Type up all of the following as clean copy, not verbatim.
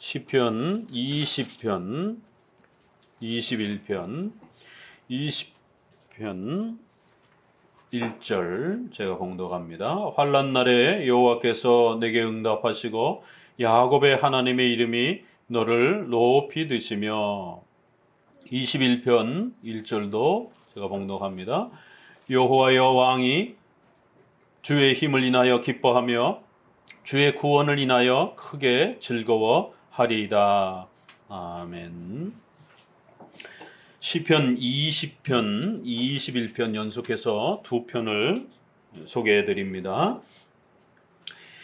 시편 20편, 21편, 20편 1절 제가 봉독합니다. 환난 날에 여호와께서 내게 응답하시고 야곱의 하나님의 이름이 너를 높이 드시며 21편 1절도 제가 봉독합니다. 여호와여 왕이 주의 힘을 인하여 기뻐하며 주의 구원을 인하여 크게 즐거워하리이다. 아멘. 시편 20편, 21편 연속해서 두 편을 소개해 드립니다.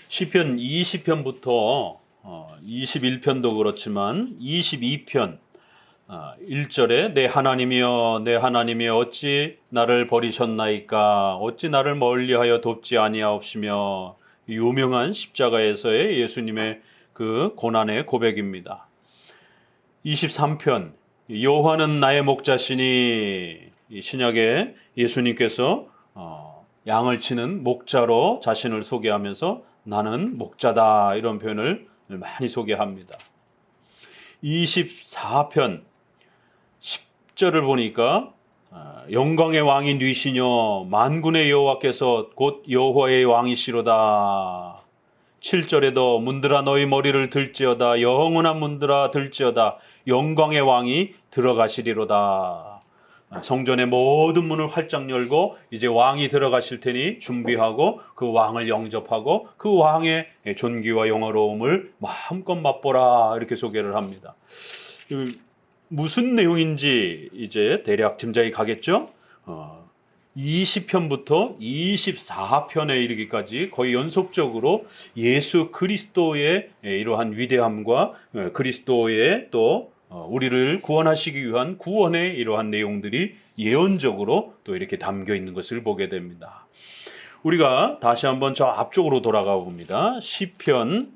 시편 20편부터 21편도 그렇지만 22편 1절에 내 하나님이여 내 하나님이여 어찌 나를 버리셨나이까 어찌 나를 멀리하여 돕지 아니하옵시며 유명한 십자가에서의 예수님의 그 고난의 고백입니다. 23편 여호와는 나의 목자시니 신약에 예수님께서 양을 치는 목자로 자신을 소개하면서 나는 목자다 이런 표현을 많이 소개합니다. 24편 10절을 보니까 영광의 왕이 뉘시뇨 만군의 여호와께서 곧 여호와의 왕이시로다. 7절에도 문들아 너희 머리를 들지어다 영원한 문들아 들지어다 영광의 왕이 들어가시리로다. 성전의 모든 문을 활짝 열고 이제 왕이 들어가실 테니 준비하고 그 왕을 영접하고 그 왕의 존귀와 영화로움을 마음껏 맛보라 이렇게 소개를 합니다. 무슨 내용인지 이제 대략 짐작이 가겠죠? 20편부터 24편에 이르기까지 거의 연속적으로 예수 그리스도의 이러한 위대함과 그리스도의 또 우리를 구원하시기 위한 구원의 이러한 내용들이 예언적으로 또 이렇게 담겨 있는 것을 보게 됩니다. 우리가 다시 한번 저 앞쪽으로 돌아가 봅니다. 시편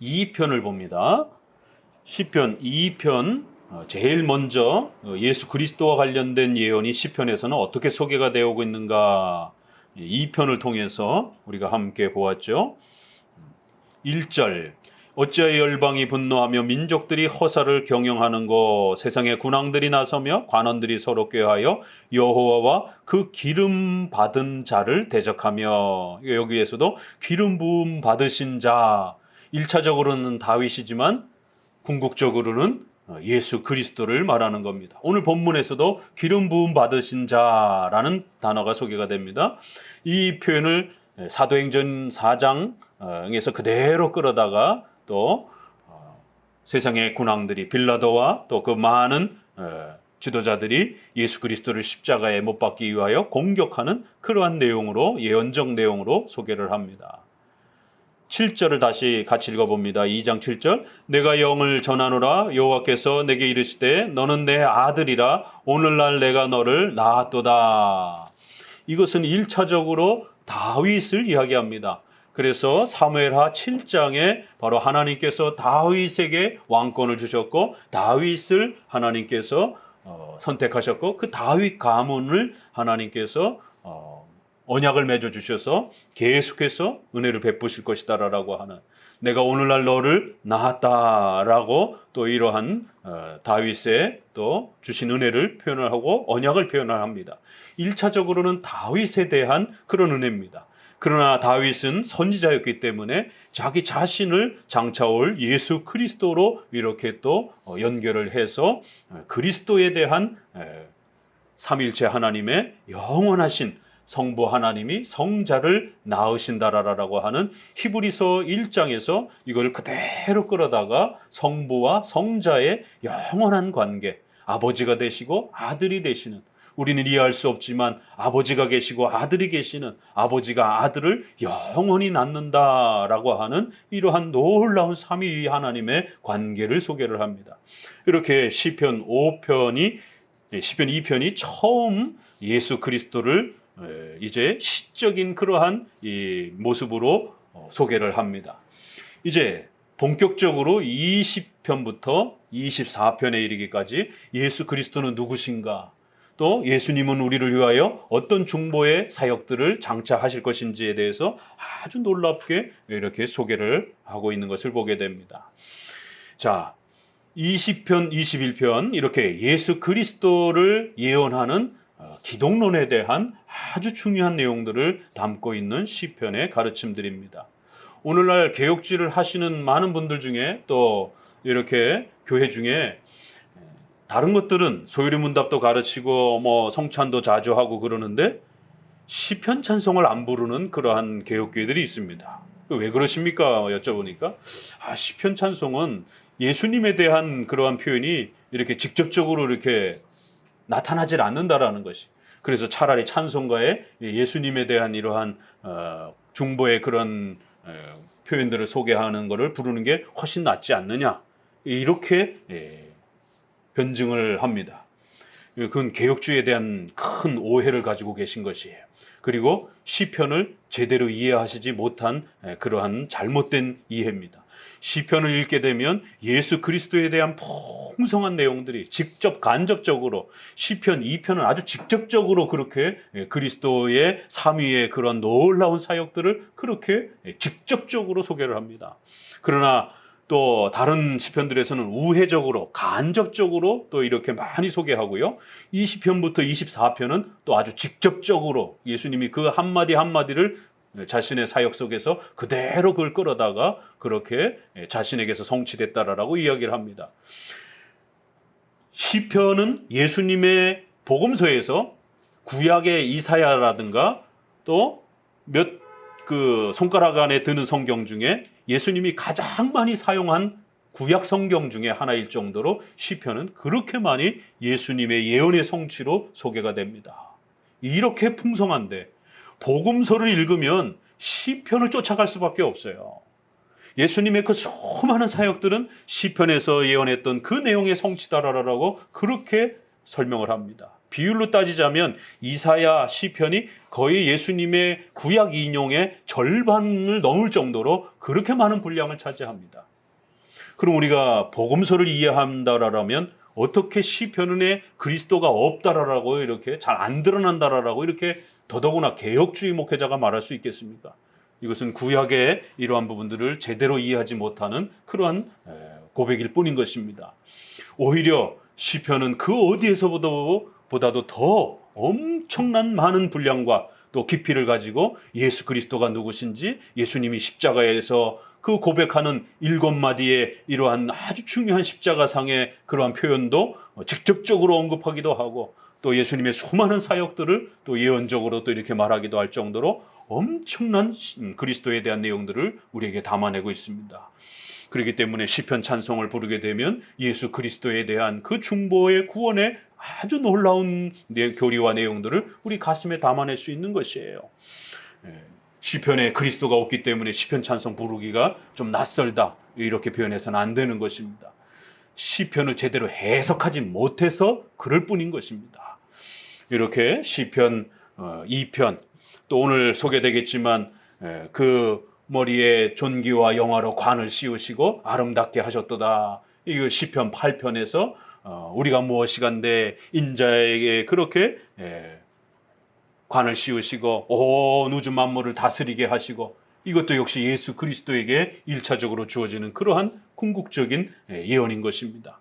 2편을 봅니다. 시편 2편 제일 먼저 예수 그리스도와 관련된 예언이 시편에서는 어떻게 소개가 되어 오고 있는가 2편을 통해서 우리가 함께 보았죠. 1절 어찌하여 열방이 분노하며 민족들이 허사를 경영하는고 세상의 군왕들이 나서며 관원들이 서로 꾀하여 여호와와 그 기름 받은 자를 대적하며 여기에서도 기름 부음 받으신 자 1차적으로는 다윗이지만 궁극적으로는 예수 그리스도를 말하는 겁니다. 오늘 본문에서도 기름 부음 받으신 자라는 단어가 소개가 됩니다. 이 표현을 사도행전 4장에서 그대로 끌어다가 또 세상의 군왕들이 빌라도와 또 그 많은 지도자들이 예수 그리스도를 십자가에 못 박기 위하여 공격하는 그러한 내용으로 예언적 내용으로 소개를 합니다. 7절을 다시 같이 읽어봅니다. 2장 7절 내가 영을 전하노라 여호와께서 내게 이르시되 너는 내 아들이라 오늘날 내가 너를 낳았도다. 이것은 1차적으로 다윗을 이야기합니다. 그래서 사무엘하 7장에 바로 하나님께서 다윗에게 왕권을 주셨고 다윗을 하나님께서 선택하셨고 그 다윗 가문을 하나님께서 언약을 맺어주셔서 계속해서 은혜를 베푸실 것이다라고 하는 내가 오늘날 너를 낳았다라고 또 이러한 다윗의 또 주신 은혜를 표현을 하고 언약을 표현을 합니다. 1차적으로는 다윗에 대한 그런 은혜입니다. 그러나 다윗은 선지자였기 때문에 자기 자신을 장차올 예수 그리스도로 이렇게 또 연결을 해서 그리스도에 대한 삼위일체 하나님의 영원하신 성부 하나님이 성자를 낳으신다라고 하는 히브리서 1장에서 이걸 그대로 끌어다가 성부와 성자의 영원한 관계, 아버지가 되시고 아들이 되시는 우리는 이해할 수 없지만 아버지가 계시고 아들이 계시는 아버지가 아들을 영원히 낳는다라고 하는 이러한 놀라운 삼위 하나님의 관계를 소개를 합니다. 이렇게 시편 2편이 처음 예수 그리스도를 이제 시적인 그러한 이 모습으로 소개를 합니다. 이제 본격적으로 20편부터 24편에 이르기까지 예수 그리스도는 누구신가? 또 예수님은 우리를 위하여 어떤 중보의 사역들을 장차하실 것인지에 대해서 아주 놀랍게 이렇게 소개를 하고 있는 것을 보게 됩니다. 자, 20편, 21편 이렇게 예수 그리스도를 예언하는 기독론에 대한 아주 중요한 내용들을 담고 있는 시편의 가르침들입니다. 오늘날 개혁주의를 하시는 많은 분들 중에 또 이렇게 교회 중에 다른 것들은 소유리 문답도 가르치고 뭐 성찬도 자주 하고 그러는데 시편 찬송을 안 부르는 그러한 개혁교회들이 있습니다. 왜 그러십니까? 여쭤보니까 시편 찬송은 예수님에 대한 그러한 표현이 이렇게 직접적으로 이렇게 나타나질 않는다라는 것이. 그래서 차라리 찬송가에 예수님에 대한 이러한 중보의 그런 표현들을 소개하는 것을 부르는 게 훨씬 낫지 않느냐. 이렇게 변증을 합니다. 그건 개혁주의에 대한 큰 오해를 가지고 계신 것이에요. 그리고 시편을 제대로 이해하시지 못한 그러한 잘못된 이해입니다. 시편을 읽게 되면 예수 그리스도에 대한 풍성한 내용들이 직접 간접적으로 시편 2편은 아주 직접적으로 그렇게 그리스도의 삼위의 그런 놀라운 사역들을 그렇게 직접적으로 소개를 합니다. 그러나 또 다른 시편들에서는 우회적으로 간접적으로 또 이렇게 많이 소개하고요. 20편부터 24편은 또 아주 직접적으로 예수님이 그 한마디 한마디를 자신의 사역 속에서 그대로 그걸 끌어다가 그렇게 자신에게서 성취됐다라고 이야기를 합니다. 시편은 예수님의 복음서에서 구약의 이사야라든가 또 몇 그 손가락 안에 드는 성경 중에 예수님이 가장 많이 사용한 구약 성경 중에 하나일 정도로 시편은 그렇게 많이 예수님의 예언의 성취로 소개가 됩니다. 이렇게 풍성한데 복음서를 읽으면 시편을 쫓아갈 수밖에 없어요. 예수님의 그 수많은 사역들은 시편에서 예언했던 그 내용의 성취다라고 그렇게 설명을 합니다. 비율로 따지자면 이사야 시편이 거의 예수님의 구약 인용의 절반을 넘을 정도로 그렇게 많은 분량을 차지합니다. 그럼 우리가 복음서를 이해한다라면 어떻게 시편에 그리스도가 없다라고 이렇게 잘 안 드러난다라고 이렇게 더더구나 개혁주의 목회자가 말할 수 있겠습니까? 이것은 구약의 이러한 부분들을 제대로 이해하지 못하는 그러한 고백일 뿐인 것입니다. 오히려 시편은 그 어디에서보다도 더 엄청난 많은 분량과 또 깊이를 가지고 예수 그리스도가 누구신지 예수님이 십자가에서 그 고백하는 7마디의 이러한 아주 중요한 십자가상의 그러한 표현도 직접적으로 언급하기도 하고 또 예수님의 수많은 사역들을 또 예언적으로 또 이렇게 말하기도 할 정도로 엄청난 그리스도에 대한 내용들을 우리에게 담아내고 있습니다. 그렇기 때문에 시편 찬송을 부르게 되면 예수 그리스도에 대한 그 중보의 구원의 아주 놀라운 교리와 내용들을 우리 가슴에 담아낼 수 있는 것이에요. 시편에 그리스도가 없기 때문에 시편 찬송 부르기가 좀 낯설다 이렇게 표현해서는 안 되는 것입니다. 시편을 제대로 해석하지 못해서 그럴 뿐인 것입니다. 이렇게 시편 2편 또 오늘 소개되겠지만 그 머리에 존귀와 영화로 관을 씌우시고 아름답게 하셨도다. 이거 시편 8편에서 우리가 무엇이간데 인자에게 그렇게 관을 씌우시고 온 우주 만물을 다스리게 하시고 이것도 역시 예수 그리스도에게 1차적으로 주어지는 그러한 궁극적인 예언인 것입니다.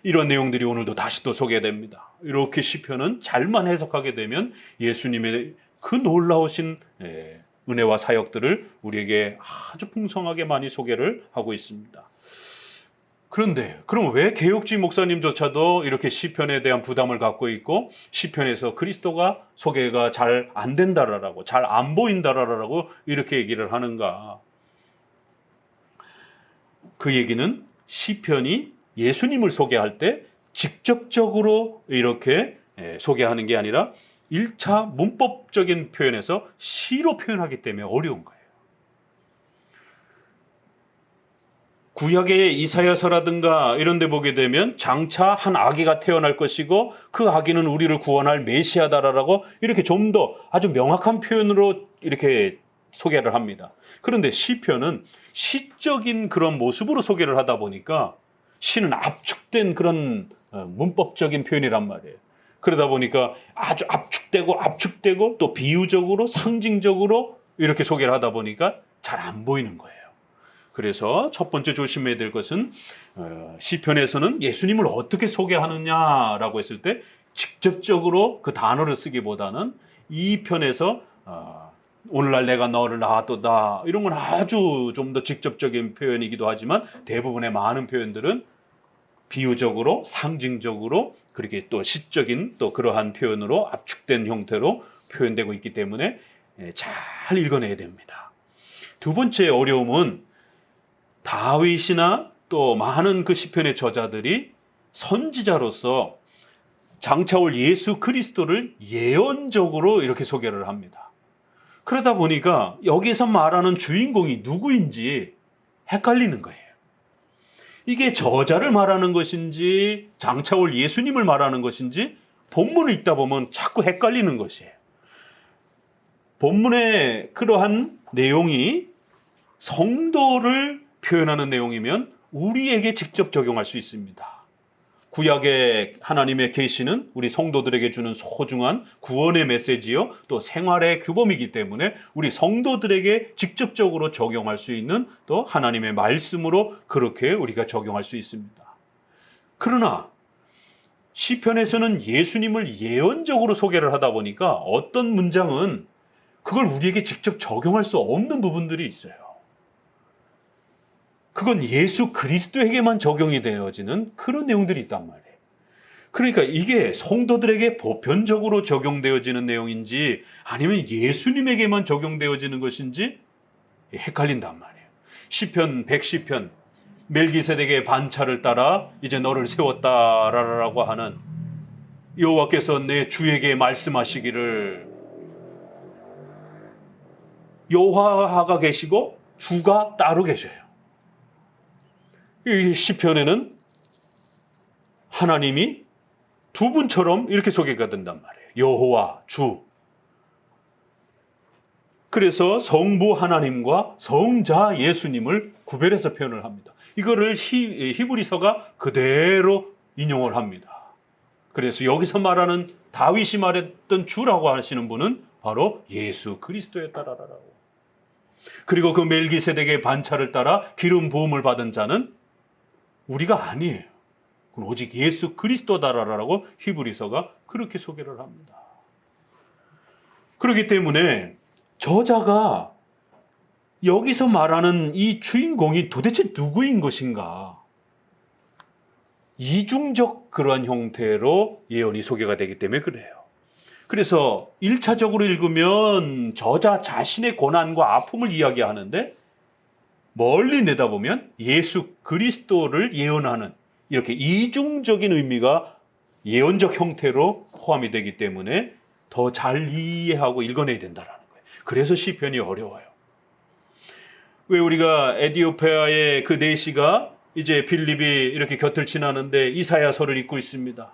이런 내용들이 오늘도 다시 또 소개됩니다. 이렇게 시편은 잘만 해석하게 되면 예수님의 그 놀라우신 은혜와 사역들을 우리에게 아주 풍성하게 많이 소개를 하고 있습니다. 그런데 그럼 왜 개혁주의 목사님조차도 이렇게 시편에 대한 부담을 갖고 있고 시편에서 그리스도가 소개가 잘 안 된다라고 잘 안 보인다라고 이렇게 얘기를 하는가? 그 얘기는 시편이 예수님을 소개할 때 직접적으로 이렇게 소개하는 게 아니라 1차 문법적인 표현에서 시로 표현하기 때문에 어려운 거예요. 구약의 이사야서라든가 이런 데 보게 되면 장차 한 아기가 태어날 것이고 그 아기는 우리를 구원할 메시아다라고 이렇게 좀 더 아주 명확한 표현으로 이렇게 소개를 합니다. 그런데 시편은 시적인 그런 모습으로 소개를 하다 보니까 시는 압축된 그런 문법적인 표현이란 말이에요. 그러다 보니까 아주 압축되고 또 비유적으로 상징적으로 이렇게 소개를 하다 보니까 잘 안 보이는 거예요. 그래서 첫 번째 조심해야 될 것은 시편에서는 예수님을 어떻게 소개하느냐라고 했을 때 직접적으로 그 단어를 쓰기보다는 이 편에서 오늘날 내가 너를 낳았도다 이런 건 아주 좀 더 직접적인 표현이기도 하지만 대부분의 많은 표현들은 비유적으로 상징적으로 그렇게 또 시적인 또 그러한 표현으로 압축된 형태로 표현되고 있기 때문에 잘 읽어내야 됩니다. 두 번째 어려움은 다윗이나 또 많은 그 시편의 저자들이 선지자로서 장차올 예수 그리스도를 예언적으로 이렇게 소개를 합니다. 그러다 보니까 여기서 말하는 주인공이 누구인지 헷갈리는 거예요. 이게 저자를 말하는 것인지 장차올 예수님을 말하는 것인지 본문을 읽다 보면 자꾸 헷갈리는 것이에요. 본문의 그러한 내용이 성도를 표현하는 내용이면 우리에게 직접 적용할 수 있습니다. 구약의 하나님의 계시는 우리 성도들에게 주는 소중한 구원의 메시지요, 또 생활의 규범이기 때문에 우리 성도들에게 직접적으로 적용할 수 있는 또 하나님의 말씀으로 그렇게 우리가 적용할 수 있습니다. 그러나 시편에서는 예수님을 예언적으로 소개를 하다 보니까 어떤 문장은 그걸 우리에게 직접 적용할 수 없는 부분들이 있어요. 그건 예수 그리스도에게만 적용이 되어지는 그런 내용들이 있단 말이에요. 그러니까 이게 성도들에게 보편적으로 적용되어지는 내용인지 아니면 예수님에게만 적용되어지는 것인지 헷갈린단 말이에요. 시편 110편 멜기세덱의 반차를 따라 이제 너를 세웠다라고 하는 여호와께서 내 주에게 말씀하시기를, 여호와가 계시고 주가 따로 계셔요. 이 시편에는 하나님이 두 분처럼 이렇게 소개가 된단 말이에요. 여호와, 주. 그래서 성부 하나님과 성자 예수님을 구별해서 표현을 합니다. 이거를 히브리서가 그대로 인용을 합니다. 그래서 여기서 말하는 다윗이 말했던 주라고 하시는 분은 바로 예수 그리스도였다라고. 그리고 그 멜기세덱의 반차를 따라 기름 부음을 받은 자는 우리가 아니에요. 그건 오직 예수 그리스도다라고 히브리서가 그렇게 소개를 합니다. 그렇기 때문에 저자가 여기서 말하는 이 주인공이 도대체 누구인 것인가? 이중적 그러한 형태로 예언이 소개가 되기 때문에 그래요. 그래서 1차적으로 읽으면 저자 자신의 고난과 아픔을 이야기하는데 멀리 내다보면 예수 그리스도를 예언하는 이렇게 이중적인 의미가 예언적 형태로 포함이 되기 때문에 더 잘 이해하고 읽어내야 된다는 거예요. 그래서 시편이 어려워요. 왜 우리가 에디오피아의 그 내시가 이제 빌립이 이렇게 곁을 지나는데 이사야서를 읽고 있습니다.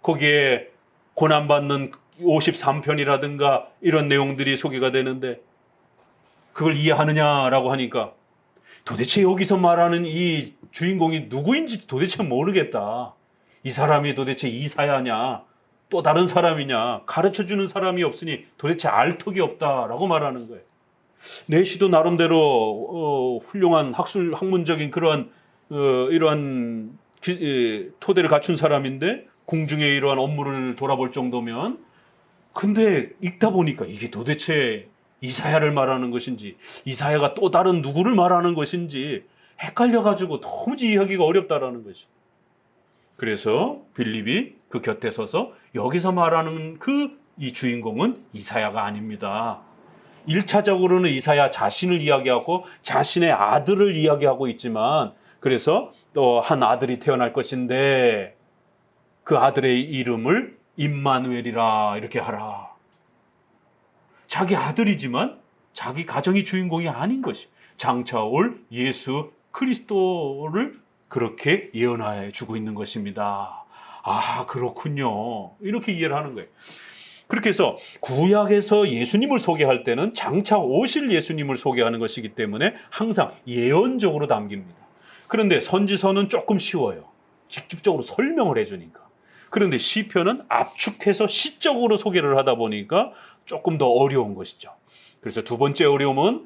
거기에 고난받는 53편이라든가 이런 내용들이 소개가 되는데 그걸 이해하느냐라고 하니까 도대체 여기서 말하는 이 주인공이 누구인지 도대체 모르겠다. 이 사람이 도대체 이사야냐 또 다른 사람이냐 가르쳐주는 사람이 없으니 도대체 알 턱이 없다라고 말하는 거예요. 내시도 나름대로 훌륭한 학문적인 그러한 이러한 토대를 갖춘 사람인데 궁중의 이러한 업무를 돌아볼 정도면, 근데 읽다 보니까 이게 도대체 이사야를 말하는 것인지 이사야가 또 다른 누구를 말하는 것인지 헷갈려가지고 도무지 이해하기가 어렵다라는 것이. 그래서 빌립이 그 곁에 서서 여기서 말하는 이 주인공은 이사야가 아닙니다. 1차적으로는 이사야 자신을 이야기하고 자신의 아들을 이야기하고 있지만, 그래서 또 한 아들이 태어날 것인데 그 아들의 이름을 임마누엘이라 이렇게 하라. 자기 아들이지만 자기 가정이 주인공이 아닌 것이 장차 올 예수 그리스도를 그렇게 예언해 주고 있는 것입니다. 아, 그렇군요. 이렇게 이해를 하는 거예요. 그렇게 해서 구약에서 예수님을 소개할 때는 장차 오실 예수님을 소개하는 것이기 때문에 항상 예언적으로 담깁니다. 그런데 선지서는 조금 쉬워요. 직접적으로 설명을 해주니까. 그런데 시편은 압축해서 시적으로 소개를 하다 보니까 조금 더 어려운 것이죠. 그래서 두 번째 어려움은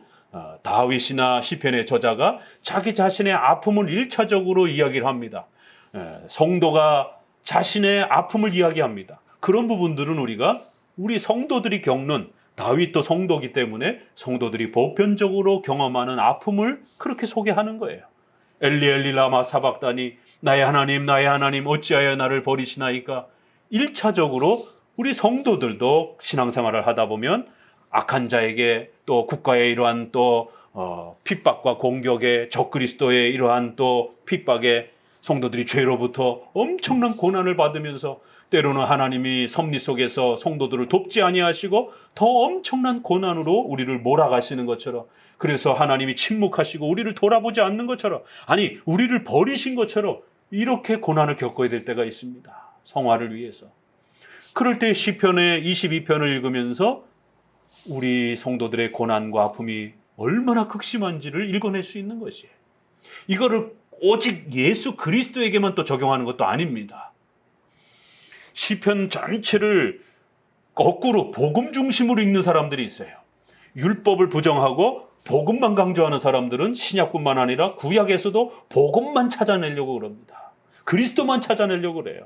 다윗이나 시편의 저자가 자기 자신의 아픔을 1차적으로 이야기를 합니다. 성도가 자신의 아픔을 이야기합니다. 그런 부분들은 우리 성도들이 겪는, 다윗도 성도이기 때문에 성도들이 보편적으로 경험하는 아픔을 그렇게 소개하는 거예요. 엘리 엘리 라마 사박다니, 나의 하나님 어찌하여 나를 버리시나이까. 1차적으로 우리 성도들도 신앙생활을 하다 보면 악한 자에게, 또 국가의 이러한 또 핍박과 공격에, 적그리스도의 이러한 또 핍박에 성도들이 죄로부터 엄청난 고난을 받으면서 때로는 하나님이 섭리 속에서 성도들을 돕지 아니하시고 더 엄청난 고난으로 우리를 몰아가시는 것처럼, 그래서 하나님이 침묵하시고 우리를 돌아보지 않는 것처럼, 아니 우리를 버리신 것처럼 이렇게 고난을 겪어야 될 때가 있습니다. 성화를 위해서. 그럴 때 시편의 22편을 읽으면서 우리 성도들의 고난과 아픔이 얼마나 극심한지를 읽어낼 수 있는 것이에요. 이거를 오직 예수 그리스도에게만 또 적용하는 것도 아닙니다. 시편 전체를 거꾸로 복음 중심으로 읽는 사람들이 있어요. 율법을 부정하고 복음만 강조하는 사람들은 신약뿐만 아니라 구약에서도 복음만 찾아내려고 그럽니다. 그리스도만 찾아내려고 그래요.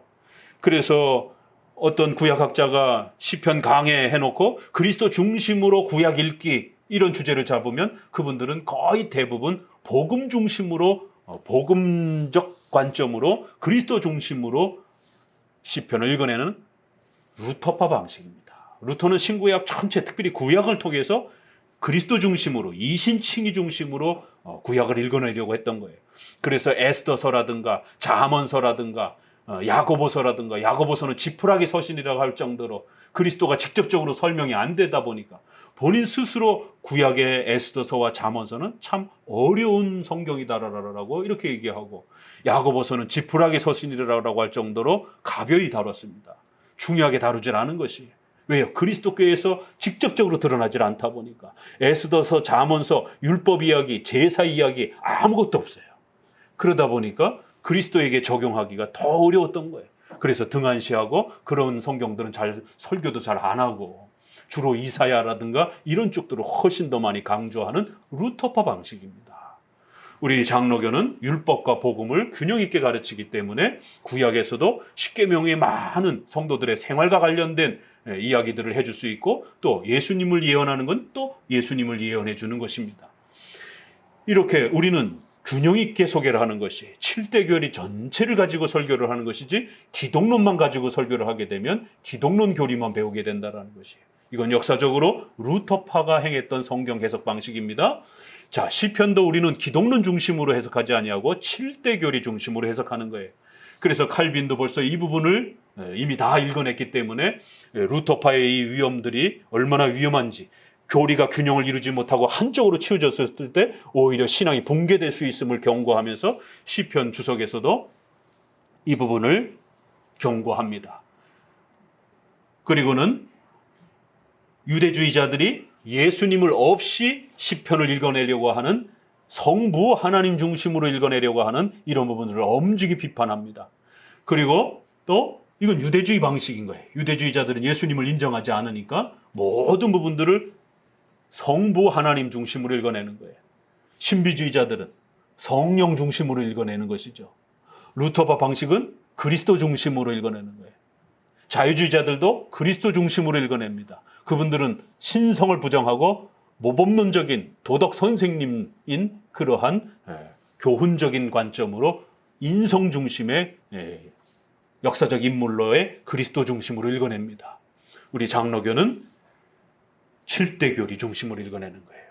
그래서 어떤 구약학자가 시편 강해놓고 그리스도 중심으로 구약 읽기 이런 주제를 잡으면 그분들은 거의 대부분 복음 중심으로, 복음적 관점으로, 그리스도 중심으로 시편을 읽어내는 루터파 방식입니다. 루터는 신구약 전체, 특별히 구약을 통해서 그리스도 중심으로, 이신칭의 중심으로 구약을 읽어내려고 했던 거예요. 그래서 에스더서라든가 잠언서라든가 야고보서라든가, 야고보서는 지푸라기 서신이라고 할 정도로 그리스도가 직접적으로 설명이 안 되다 보니까 본인 스스로 구약의 에스더서와 잠언서는 참 어려운 성경이다라고 이렇게 얘기하고, 야고보서는 지푸라기 서신이라고 할 정도로 가벼이 다뤘습니다. 중요하게 다루질 않은 것이. 왜요? 그리스도께서 직접적으로 드러나질 않다 보니까. 에스더서, 잠언서, 율법 이야기, 제사 이야기 아무것도 없어요. 그러다 보니까 그리스도에게 적용하기가 더 어려웠던 거예요. 그래서 등한시하고 그런 성경들은 설교도 잘 안 하고 주로 이사야라든가 이런 쪽들을 훨씬 더 많이 강조하는 루터파 방식입니다. 우리 장로교는 율법과 복음을 균형 있게 가르치기 때문에 구약에서도 십계명의 많은 성도들의 생활과 관련된 이야기들을 해줄 수 있고, 또 예수님을 예언하는 건 또 예수님을 예언해 주는 것입니다. 이렇게 우리는 균형 있게 소개를 하는 것이, 7대 교리 전체를 가지고 설교를 하는 것이지 기독론만 가지고 설교를 하게 되면 기독론 교리만 배우게 된다는 것이에요. 이건 역사적으로 루터파가 행했던 성경 해석 방식입니다. 자, 시편도 우리는 기독론 중심으로 해석하지 아니하고 7대 교리 중심으로 해석하는 거예요. 그래서 칼빈도 벌써 이 부분을 이미 다 읽어냈기 때문에 루터파의 이 위험들이 얼마나 위험한지, 교리가 균형을 이루지 못하고 한쪽으로 치우쳤을 때 오히려 신앙이 붕괴될 수 있음을 경고하면서 시편 주석에서도 이 부분을 경고합니다. 그리고는 유대주의자들이 예수님을 없이 시편을 읽어내려고 하는, 성부 하나님 중심으로 읽어내려고 하는 이런 부분들을 엄중히 비판합니다. 그리고 또 이건 유대주의 방식인 거예요. 유대주의자들은 예수님을 인정하지 않으니까 모든 부분들을 성부 하나님 중심으로 읽어내는 거예요. 신비주의자들은 성령 중심으로 읽어내는 것이죠. 루터파 방식은 그리스도 중심으로 읽어내는 거예요. 자유주의자들도 그리스도 중심으로 읽어냅니다. 그분들은 신성을 부정하고 모범론적인 도덕 선생님인 그러한 교훈적인 관점으로 인성 중심의 역사적 인물로의 그리스도 중심으로 읽어냅니다. 우리 장로교는 7대 교리 중심으로 읽어내는 거예요.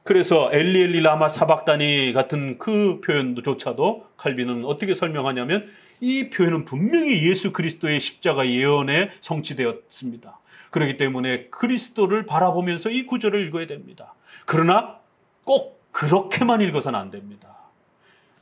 그래서 엘리 엘리 라마 사박다니 같은 그 표현조차도 칼빈은 어떻게 설명하냐면, 이 표현은 분명히 예수 그리스도의 십자가 예언에 성취되었습니다. 그렇기 때문에 그리스도를 바라보면서 이 구절을 읽어야 됩니다. 그러나 꼭 그렇게만 읽어서는 안 됩니다.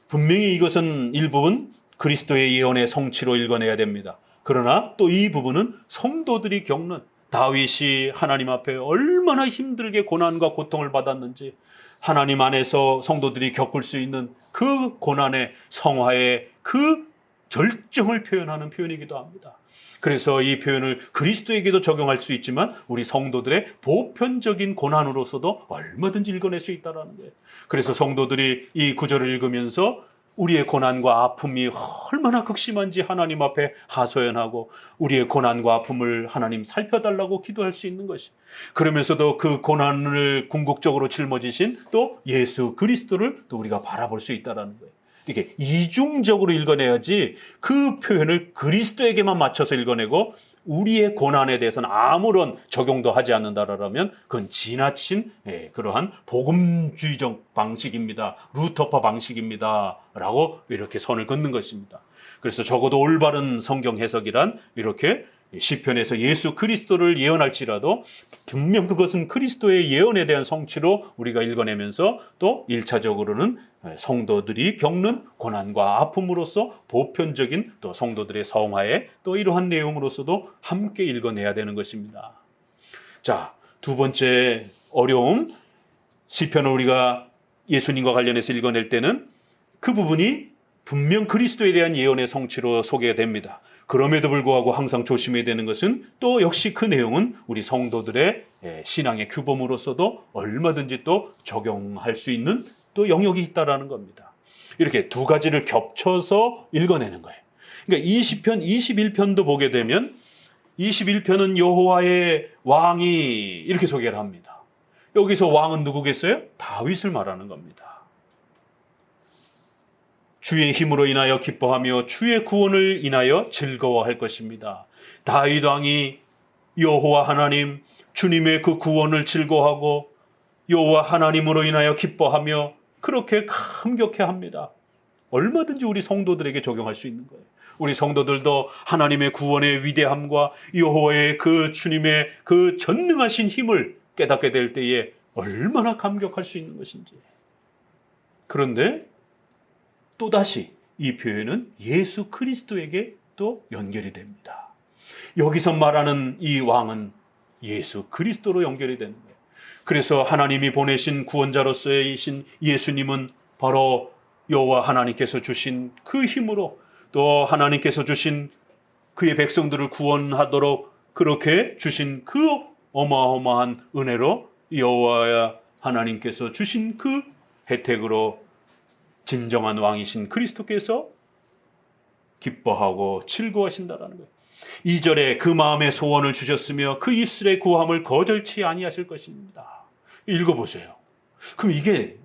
분명히 이것은 일부분 그리스도의 예언의 성취로 읽어내야 됩니다. 그러나 또 이 부분은 성도들이 겪는, 다윗이 하나님 앞에 얼마나 힘들게 고난과 고통을 받았는지, 하나님 안에서 성도들이 겪을 수 있는 그 고난의 성화의 그 절정을 표현하는 표현이기도 합니다. 그래서 이 표현을 그리스도에게도 적용할 수 있지만 우리 성도들의 보편적인 고난으로서도 얼마든지 읽어낼 수 있다는 거예요. 그래서 성도들이 이 구절을 읽으면서 우리의 고난과 아픔이 얼마나 극심한지 하나님 앞에 하소연하고 우리의 고난과 아픔을 하나님 살펴달라고 기도할 수 있는 것이, 그러면서도 그 고난을 궁극적으로 짊어지신 또 예수 그리스도를 또 우리가 바라볼 수 있다는 거예요. 이렇게 이중적으로 읽어내야지 그 표현을 그리스도에게만 맞춰서 읽어내고 우리의 고난에 대해서는 아무런 적용도 하지 않는다라면 그건 지나친 그러한 복음주의적 방식입니다. 루터파 방식입니다. 라고 이렇게 선을 긋는 것입니다. 그래서 적어도 올바른 성경 해석이란 이렇게 시편에서 예수 그리스도를 예언할지라도 분명 그것은 그리스도의 예언에 대한 성취로 우리가 읽어내면서 또 1차적으로는 성도들이 겪는 고난과 아픔으로서 보편적인 또 성도들의 성화에 또 이러한 내용으로서도 함께 읽어내야 되는 것입니다. 자, 두 번째 어려움, 시편을 우리가 예수님과 관련해서 읽어낼 때는 그 부분이 분명 그리스도에 대한 예언의 성취로 소개가 됩니다. 그럼에도 불구하고 항상 조심해야 되는 것은 또 역시 그 내용은 우리 성도들의 신앙의 규범으로서도 얼마든지 또 적용할 수 있는 또 영역이 있다라는 겁니다. 이렇게 두 가지를 겹쳐서 읽어내는 거예요. 그러니까 20편, 21편도 보게 되면 21편은 여호와의 왕이 이렇게 소개를 합니다. 여기서 왕은 누구겠어요? 다윗을 말하는 겁니다. 주의 힘으로 인하여 기뻐하며 주의 구원을 인하여 즐거워할 것입니다. 다윗 왕이 여호와 하나님, 주님의 그 구원을 즐거워하고 여호와 하나님으로 인하여 기뻐하며 그렇게 감격해합니다. 얼마든지 우리 성도들에게 적용할 수 있는 거예요. 우리 성도들도 하나님의 구원의 위대함과 여호와의 그 주님의 그 전능하신 힘을 깨닫게 될 때에 얼마나 감격할 수 있는 것인지. 그런데 또다시 이 표현은 예수 그리스도에게 또 연결이 됩니다. 여기서 말하는 이 왕은 예수 그리스도로 연결이 되는 거예요. 그래서 하나님이 보내신 구원자로서이신 예수님은 바로 여호와 하나님께서 주신 그 힘으로 또 하나님께서 주신 그의 백성들을 구원하도록 그렇게 주신 그 어마어마한 은혜로 여호와 하나님께서 주신 그 혜택으로 진정한 왕이신 그리스도께서 기뻐하고 즐거워하신다라는 거예요. 2절에 그 마음의 소원을 주셨으며 그 입술의 구함을 거절치 아니하실 것입니다. 읽어보세요. 그럼 이게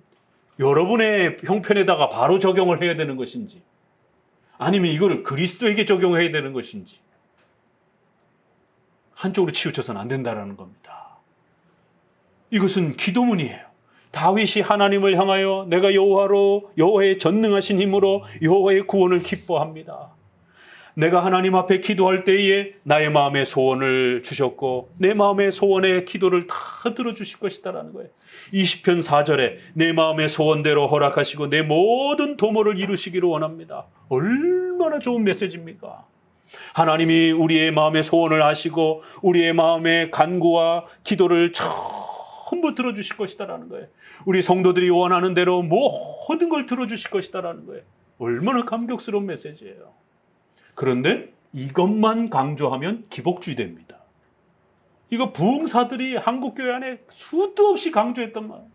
여러분의 형편에다가 바로 적용을 해야 되는 것인지 아니면 이걸 그리스도에게 적용해야 되는 것인지 한쪽으로 치우쳐서는 안 된다는 겁니다. 이것은 기도문이에요. 다윗이 하나님을 향하여 내가 여호와로 여호와의 전능하신 힘으로 여호와의 구원을 기뻐합니다. 내가 하나님 앞에 기도할 때에 나의 마음의 소원을 주셨고 내 마음의 소원의 기도를 다 들어주실 것이다라는 거예요. 20편 4절에 내 마음의 소원대로 허락하시고 내 모든 도모를 이루시기를 원합니다. 얼마나 좋은 메시지입니까? 하나님이 우리의 마음의 소원을 아시고 우리의 마음의 간구와 기도를 전부 들어주실 것이다라는 거예요. 우리 성도들이 원하는 대로 모든 걸 들어주실 것이다라는 거예요. 얼마나 감격스러운 메시지예요. 그런데 이것만 강조하면 기복주의 됩니다. 이거 부흥사들이 한국교회 안에 수도 없이 강조했단 말이에요.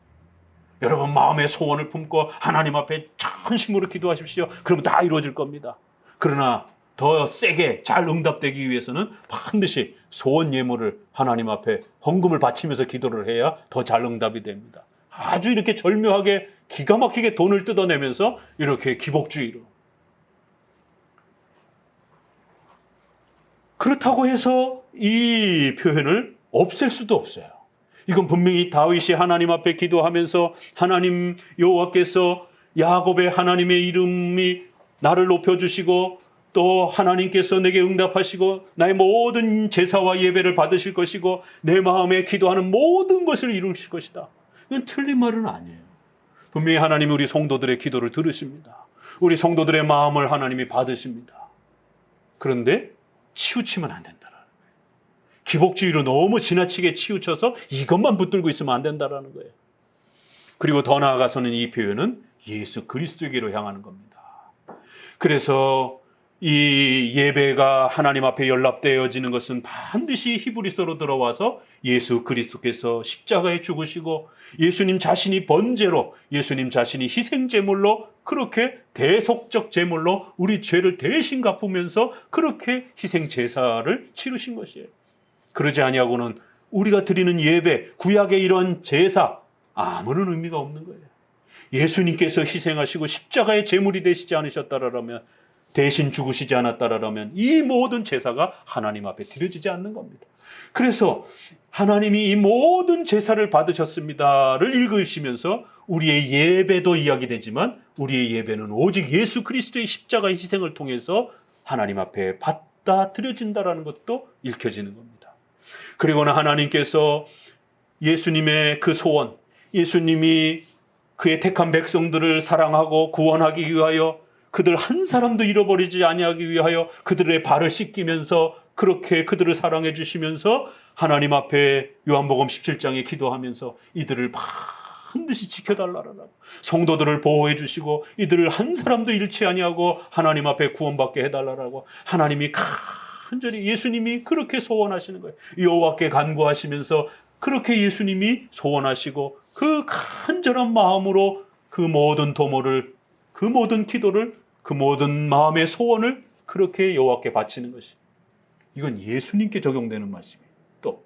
여러분 마음의 소원을 품고 하나님 앞에 전심으로 기도하십시오. 그러면 다 이루어질 겁니다. 그러나 더 세게 잘 응답되기 위해서는 반드시 소원 예물을 하나님 앞에 헌금을 바치면서 기도를 해야 더 잘 응답이 됩니다. 아주 이렇게 절묘하게 기가 막히게 돈을 뜯어내면서 이렇게 기복주의로. 그렇다고 해서 이 표현을 없앨 수도 없어요. 이건 분명히 다윗이 하나님 앞에 기도하면서 하나님 여호와께서 야곱의 하나님의 이름이 나를 높여주시고 또 하나님께서 내게 응답하시고 나의 모든 제사와 예배를 받으실 것이고 내 마음에 기도하는 모든 것을 이루실 것이다. 이건 틀린 말은 아니에요. 분명히 하나님이 우리 성도들의 기도를 들으십니다. 우리 성도들의 마음을 하나님이 받으십니다. 그런데 치우치면 안 된다라는 거예요. 기복주의로 너무 지나치게 치우쳐서 이것만 붙들고 있으면 안 된다라는 거예요. 그리고 더 나아가서는 이 표현은 예수 그리스도에게로 향하는 겁니다. 그래서 이 예배가 하나님 앞에 연락되어지는 것은 반드시 히브리서로 들어와서 예수 그리스도께서 십자가에 죽으시고 예수님 자신이 번제로, 예수님 자신이 희생제물로, 그렇게 대속적 제물로 우리 죄를 대신 갚으면서 그렇게 희생제사를 치르신 것이에요. 그러지 아니하고는 우리가 드리는 예배, 구약의 이런 제사 아무런 의미가 없는 거예요. 예수님께서 희생하시고 십자가의 제물이 되시지 않으셨다라면, 대신 죽으시지 않았다라면 이 모든 제사가 하나님 앞에 드려지지 않는 겁니다. 그래서 하나님이 이 모든 제사를 받으셨습니다를 읽으시면서 우리의 예배도 이야기되지만 우리의 예배는 오직 예수 그리스도의 십자가의 희생을 통해서 하나님 앞에 받아들여진다라는 것도 읽혀지는 겁니다. 그리고는 하나님께서 예수님의 그 소원, 예수님이 그의 택한 백성들을 사랑하고 구원하기 위하여 그들 한 사람도 잃어버리지 아니하기 위하여 그들의 발을 씻기면서 그렇게 그들을 사랑해 주시면서 하나님 앞에 요한복음 17장에 기도하면서 이들을 반드시 지켜달라고, 성도들을 보호해 주시고 이들을 한 사람도 잃지 아니하고 하나님 앞에 구원받게 해달라고 하나님이 간절히, 예수님이 그렇게 소원하시는 거예요. 여호와께 간구하시면서 그렇게 예수님이 소원하시고 그 간절한 마음으로 그 모든 도모를, 그 모든 기도를, 그 모든 마음의 소원을 그렇게 여호와께 바치는 것이, 이건 예수님께 적용되는 말씀이에요. 또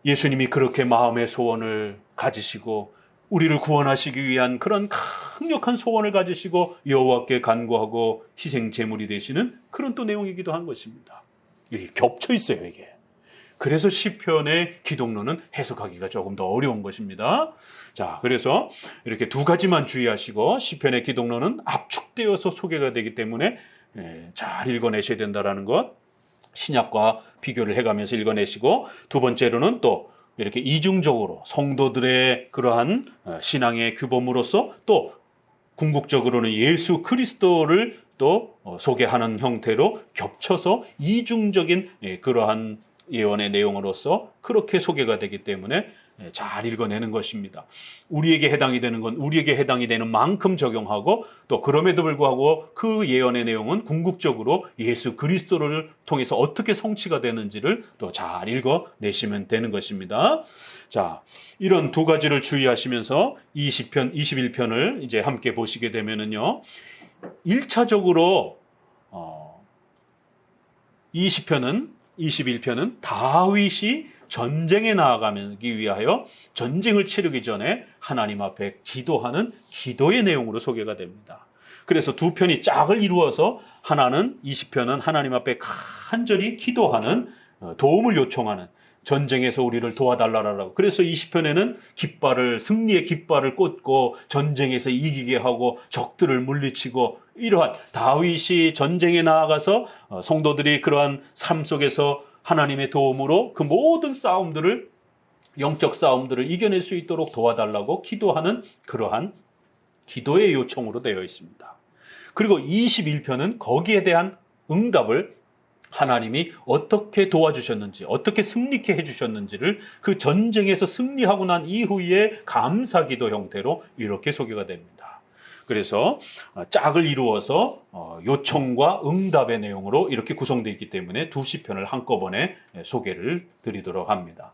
예수님이 그렇게 마음의 소원을 가지시고 우리를 구원하시기 위한 그런 강력한 소원을 가지시고 여호와께 간구하고 희생 제물이 되시는 그런 또 내용이기도 한 것입니다. 이게 겹쳐 있어요, 이게. 그래서 시편의 기독론은 해석하기가 조금 더 어려운 것입니다. 자, 그래서 이렇게 두 가지만 주의하시고 시편의 기독론은 압축되어서 소개가 되기 때문에 잘 읽어내셔야 된다는 것, 신약과 비교를 해가면서 읽어내시고, 두 번째로는 또 이렇게 이중적으로 성도들의 그러한 신앙의 규범으로서 또 궁극적으로는 예수 그리스도를 또 소개하는 형태로 겹쳐서 이중적인 그러한 예언의 내용으로서 그렇게 소개가 되기 때문에 잘 읽어내는 것입니다. 우리에게 해당이 되는 건 우리에게 해당이 되는 만큼 적용하고, 또 그럼에도 불구하고 그 예언의 내용은 궁극적으로 예수 그리스도를 통해서 어떻게 성취가 되는지를 또 잘 읽어내시면 되는 것입니다. 자, 이런 두 가지를 주의하시면서 20편, 21편을 이제 함께 보시게 되면은요, 1차적으로 21편은 다윗이 전쟁에 나아가기 위하여 전쟁을 치르기 전에 하나님 앞에 기도하는 기도의 내용으로 소개가 됩니다. 그래서 두 편이 짝을 이루어서 하나는 20편은 하나님 앞에 간절히 기도하는, 도움을 요청하는, 전쟁에서 우리를 도와달라라고. 그래서 20편에는 승리의 깃발을 꽂고 전쟁에서 이기게 하고 적들을 물리치고, 이러한 다윗이 전쟁에 나아가서 성도들이 그러한 삶 속에서 하나님의 도움으로 그 모든 싸움들을, 영적 싸움들을 이겨낼 수 있도록 도와달라고 기도하는 그러한 기도의 요청으로 되어 있습니다. 그리고 21편은 거기에 대한 응답을 하나님이 어떻게 도와주셨는지, 어떻게 승리케 해주셨는지를 그 전쟁에서 승리하고 난 이후에 감사기도 형태로 이렇게 소개가 됩니다. 그래서 짝을 이루어서 요청과 응답의 내용으로 이렇게 구성되어 있기 때문에 두 시편을 한꺼번에 소개를 드리도록 합니다.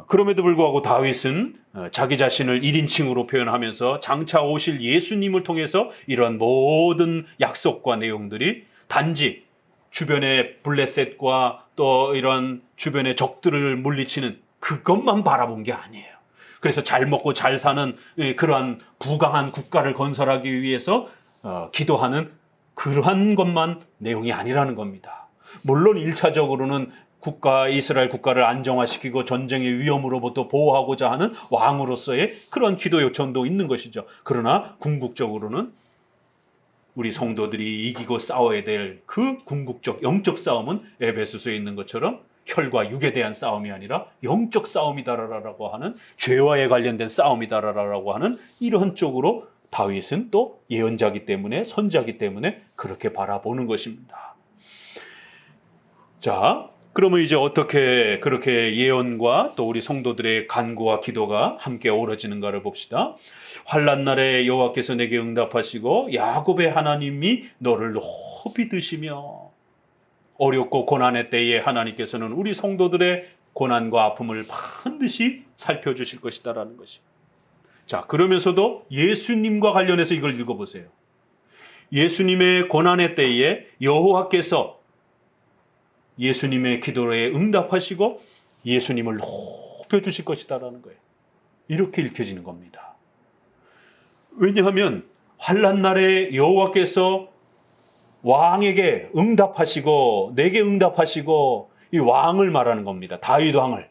그럼에도 불구하고 다윗은 자기 자신을 1인칭으로 표현하면서 장차 오실 예수님을 통해서 이런 모든 약속과 내용들이 단지 주변의 블레셋과 또 이런 주변의 적들을 물리치는 그것만 바라본 게 아니에요. 그래서 잘 먹고 잘 사는 그러한 부강한 국가를 건설하기 위해서 기도하는 그러한 것만 내용이 아니라는 겁니다. 물론 1차적으로는 이스라엘 국가를 안정화시키고 전쟁의 위험으로부터 보호하고자 하는 왕으로서의 그런 기도 요청도 있는 것이죠. 그러나 궁극적으로는 우리 성도들이 이기고 싸워야 될 그 궁극적 영적 싸움은 에베소서에 있는 것처럼 혈과 육에 대한 싸움이 아니라 영적 싸움이다라고 하는, 죄와에 관련된 싸움이다라고 하는 이런 쪽으로 다윗은 또 예언자이기 때문에, 선지자이기 때문에 그렇게 바라보는 것입니다. 자, 그러면 이제 어떻게 그렇게 예언과 또 우리 성도들의 간구와 기도가 함께 어우러지는가를 봅시다. 환난 날에 여호와께서 내게 응답하시고 야곱의 하나님이 너를 높이 드시며, 어렵고 고난의 때에 하나님께서는 우리 성도들의 고난과 아픔을 반드시 살펴주실 것이다라는 것이. 자, 그러면서도 예수님과 관련해서 이걸 읽어보세요. 예수님의 고난의 때에 여호와께서 예수님의 기도에 응답하시고 예수님을 높여주실 것이다라는 거예요. 이렇게 읽혀지는 겁니다. 왜냐하면 환난 날에 여호와께서 왕에게 응답하시고 내게 응답하시고, 이 왕을 말하는 겁니다. 다윗 왕을.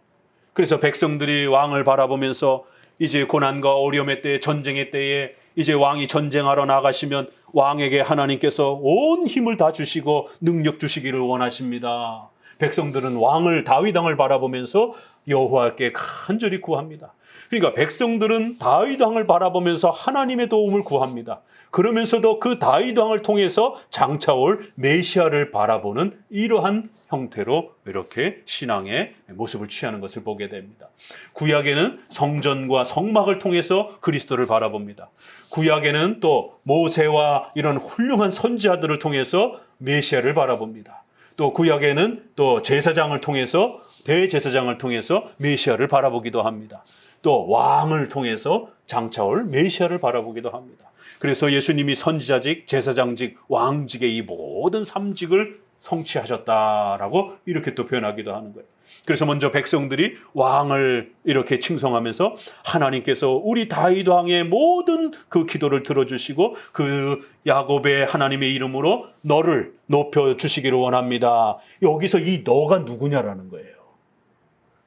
그래서 백성들이 왕을 바라보면서 이제 고난과 어려움의 때에, 전쟁의 때에 이제 왕이 전쟁하러 나가시면 왕에게 하나님께서 온 힘을 다 주시고 능력 주시기를 원하십니다. 백성들은 왕을, 다윗 왕을 바라보면서 여호와께 간절히 구합니다. 그러니까 백성들은 다윗 왕을 바라보면서 하나님의 도움을 구합니다. 그러면서도 그 다윗 왕을 통해서 장차올 메시아를 바라보는 이러한 형태로 이렇게 신앙의 모습을 취하는 것을 보게 됩니다. 구약에는 성전과 성막을 통해서 그리스도를 바라봅니다. 구약에는 또 모세와 이런 훌륭한 선지자들을 통해서 메시아를 바라봅니다. 또 구약에는 또 제사장을 통해서, 대제사장을 통해서 메시아를 바라보기도 합니다. 또 왕을 통해서 장차올 메시아를 바라보기도 합니다. 그래서 예수님이 선지자직, 제사장직, 왕직의 이 모든 삼직을 성취하셨다라고 이렇게 또 표현하기도 하는 거예요. 그래서 먼저 백성들이 왕을 이렇게 칭송하면서 하나님께서 우리 다윗 왕의 모든 그 기도를 들어주시고 그 야곱의 하나님의 이름으로 너를 높여주시기를 원합니다. 여기서 이 너가 누구냐라는 거예요.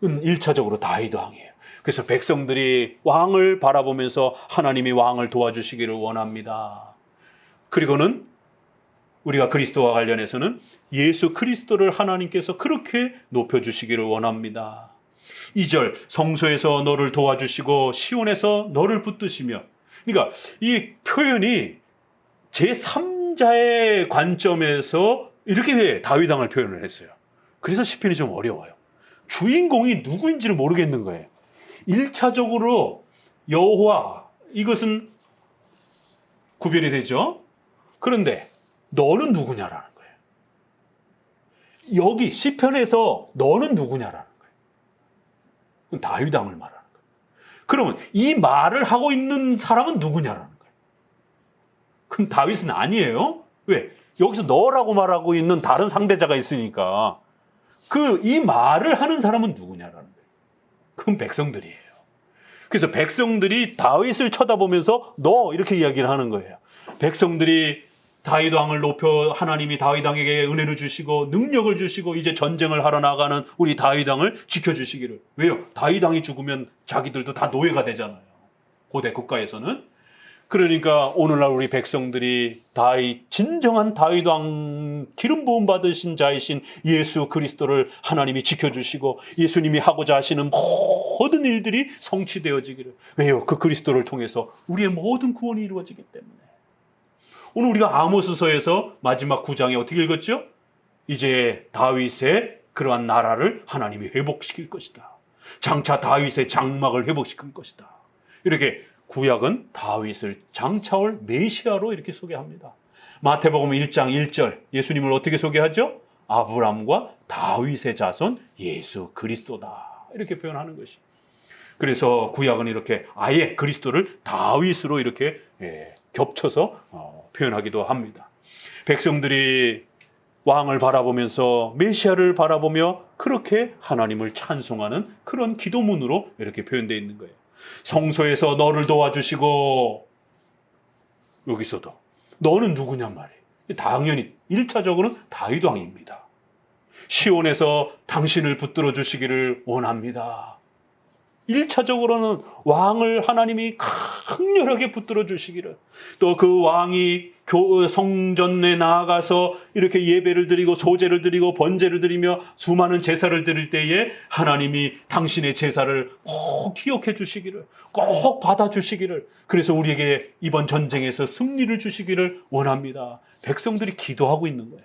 1차적으로 다윗 왕이에요. 그래서 백성들이 왕을 바라보면서 하나님이 왕을 도와주시기를 원합니다. 그리고는 우리가 그리스도와 관련해서는 예수 그리스도를 하나님께서 그렇게 높여주시기를 원합니다. 2절, 성소에서 너를 도와주시고 시온에서 너를 붙드시며. 그러니까 이 표현이 제3자의 관점에서 이렇게 다윗 왕을 표현을 했어요. 그래서 시편이 좀 어려워요. 주인공이 누구인지를 모르겠는 거예요. 1차적으로 여호와, 이것은 구별이 되죠. 그런데 너는 누구냐라는 거예요. 여기 시편에서 너는 누구냐라는 거예요. 그건 다윗 왕을 말하는 거예요. 그러면 이 말을 하고 있는 사람은 누구냐라는 거예요. 그럼 다윗은 아니에요. 왜? 여기서 너라고 말하고 있는 다른 상대자가 있으니까 이 말을 하는 사람은 누구냐라는 거예요. 그건 백성들이에요. 그래서 백성들이 다윗을 쳐다보면서 너 이렇게 이야기를 하는 거예요. 백성들이 다윗 왕을 높여 하나님이 다윗 왕에게 은혜를 주시고 능력을 주시고 이제 전쟁을 하러 나가는 우리 다윗 왕을 지켜주시기를. 왜요? 다윗 왕이 죽으면 자기들도 다 노예가 되잖아요. 고대 국가에서는. 그러니까 오늘날 우리 백성들이 진정한 다윗 왕 기름 부음 받으신 자이신 예수 그리스도를 하나님이 지켜주시고 예수님이 하고자 하시는 모든 일들이 성취되어지기를. 왜요? 그 그리스도를 통해서 우리의 모든 구원이 이루어지기 때문에. 오늘 우리가 아모스서에서 마지막 9장에 어떻게 읽었죠? 이제 다윗의 그러한 나라를 하나님이 회복시킬 것이다. 장차 다윗의 장막을 회복시킬 것이다. 이렇게 구약은 다윗을 장차올 메시아로 이렇게 소개합니다. 마태복음 1장 1절 예수님을 어떻게 소개하죠? 아브람과 다윗의 자손 예수 그리스도다. 이렇게 표현하는 것이. 그래서 구약은 이렇게 아예 그리스도를 다윗으로 이렇게 겹쳐서 표현하기도 합니다. 백성들이 왕을 바라보면서 메시아를 바라보며 그렇게 하나님을 찬송하는 그런 기도문으로 이렇게 표현되어 있는 거예요. 성소에서 너를 도와주시고, 여기서도 너는 누구냔 말이에요. 당연히 1차적으로는 다윗 왕입니다. 시온에서 당신을 붙들어 주시기를 원합니다. 1차적으로는 왕을 하나님이 강렬하게 붙들어 주시기를, 또 그 왕이 성전에 나아가서 이렇게 예배를 드리고 소제를 드리고 번제를 드리며 수많은 제사를 드릴 때에 하나님이 당신의 제사를 꼭 기억해 주시기를, 꼭 받아 주시기를, 그래서 우리에게 이번 전쟁에서 승리를 주시기를 원합니다. 백성들이 기도하고 있는 거예요.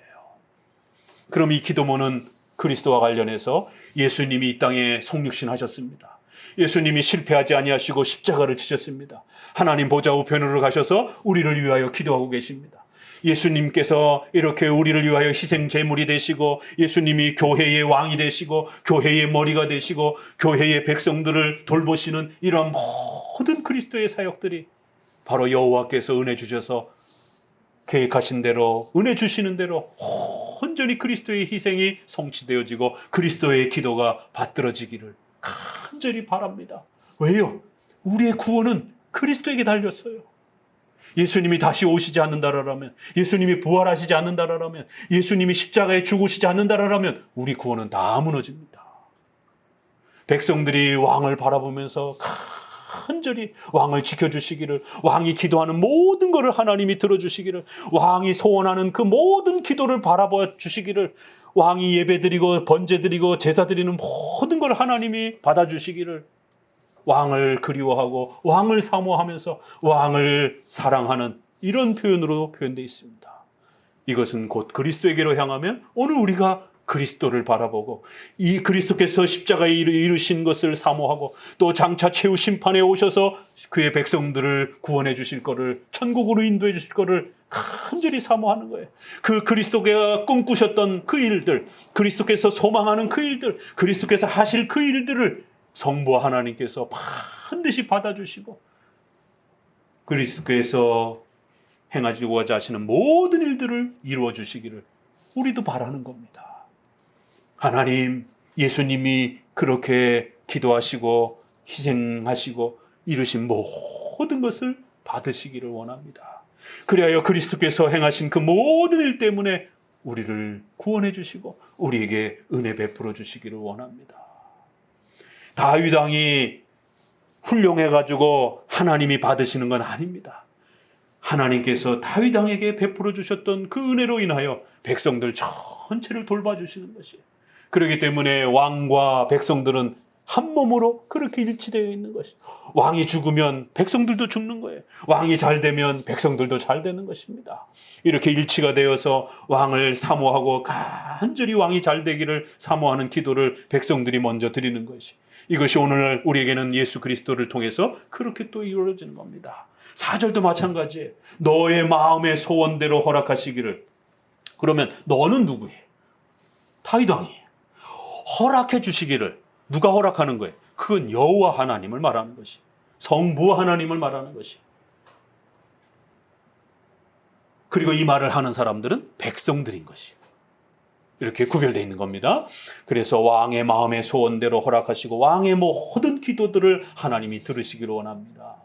그럼 이 기도문은 그리스도와 관련해서 예수님이 이 땅에 성육신하셨습니다. 예수님이 실패하지 아니하시고 십자가를 지셨습니다. 하나님 보좌 우편으로 가셔서 우리를 위하여 기도하고 계십니다. 예수님께서 이렇게 우리를 위하여 희생 제물이 되시고, 예수님이 교회의 왕이 되시고 교회의 머리가 되시고 교회의 백성들을 돌보시는 이러한 모든 그리스도의 사역들이 바로 여호와께서 은혜 주셔서 계획하신 대로, 은혜 주시는 대로 온전히 그리스도의 희생이 성취되어지고 그리스도의 기도가 받들어지기를 간절히 바랍니다. 왜요? 우리의 구원은 그리스도에게 달렸어요. 예수님이 다시 오시지 않는다라면, 예수님이 부활하시지 않는다라면, 예수님이 십자가에 죽으시지 않는다라면 우리 구원은 다 무너집니다. 백성들이 왕을 바라보면서 간절히 왕을 지켜주시기를, 왕이 기도하는 모든 것을 하나님이 들어주시기를, 왕이 소원하는 그 모든 기도를 바라봐 주시기를, 왕이 예배드리고 번제드리고 제사드리는 모든 걸 하나님이 받아주시기를, 왕을 그리워하고 왕을 사모하면서 왕을 사랑하는 이런 표현으로 표현되어 있습니다. 이것은 곧 그리스도에게로 향하면 오늘 우리가 그리스도를 바라보고 이 그리스도께서 십자가에 이루신 것을 사모하고 또 장차 최후 심판에 오셔서 그의 백성들을 구원해 주실 것을, 천국으로 인도해 주실 것을 간절히 사모하는 거예요. 그 그리스도가 꿈꾸셨던 그 일들, 그리스도께서 소망하는 그 일들, 그리스도께서 하실 그 일들을 성부와 하나님께서 반드시 받아주시고 그리스도께서 행하시고자 하시는 모든 일들을 이루어 주시기를 우리도 바라는 겁니다. 하나님, 예수님이 그렇게 기도하시고 희생하시고 이루신 모든 것을 받으시기를 원합니다. 그리하여 그리스도께서 행하신 그 모든 일 때문에 우리를 구원해 주시고 우리에게 은혜 베풀어 주시기를 원합니다. 다윗 왕이 훌륭해가지고 하나님이 받으시는 건 아닙니다. 하나님께서 다윗 왕에게 베풀어 주셨던 그 은혜로 인하여 백성들 전체를 돌봐주시는 것이에요. 그렇기 때문에 왕과 백성들은 한 몸으로 그렇게 일치되어 있는 것이에요. 왕이 죽으면 백성들도 죽는 거예요. 왕이 잘 되면 백성들도 잘 되는 것입니다. 이렇게 일치가 되어서 왕을 사모하고 간절히 왕이 잘 되기를 사모하는 기도를 백성들이 먼저 드리는 것이, 이것이 오늘 우리에게는 예수 그리스도를 통해서 그렇게 또 이루어지는 겁니다. 4절도 마찬가지예요. 너의 마음의 소원대로 허락하시기를. 그러면 너는 누구예요? 다윗 왕이에요. 허락해 주시기를. 누가 허락하는 거예요? 그건 여호와 하나님을 말하는 것이, 성부 하나님을 말하는 것이. 그리고 이 말을 하는 사람들은 백성들인 것이 이렇게 구별되어 있는 겁니다. 그래서 왕의 마음의 소원대로 허락하시고 왕의 모든 기도들을 하나님이 들으시기를 원합니다.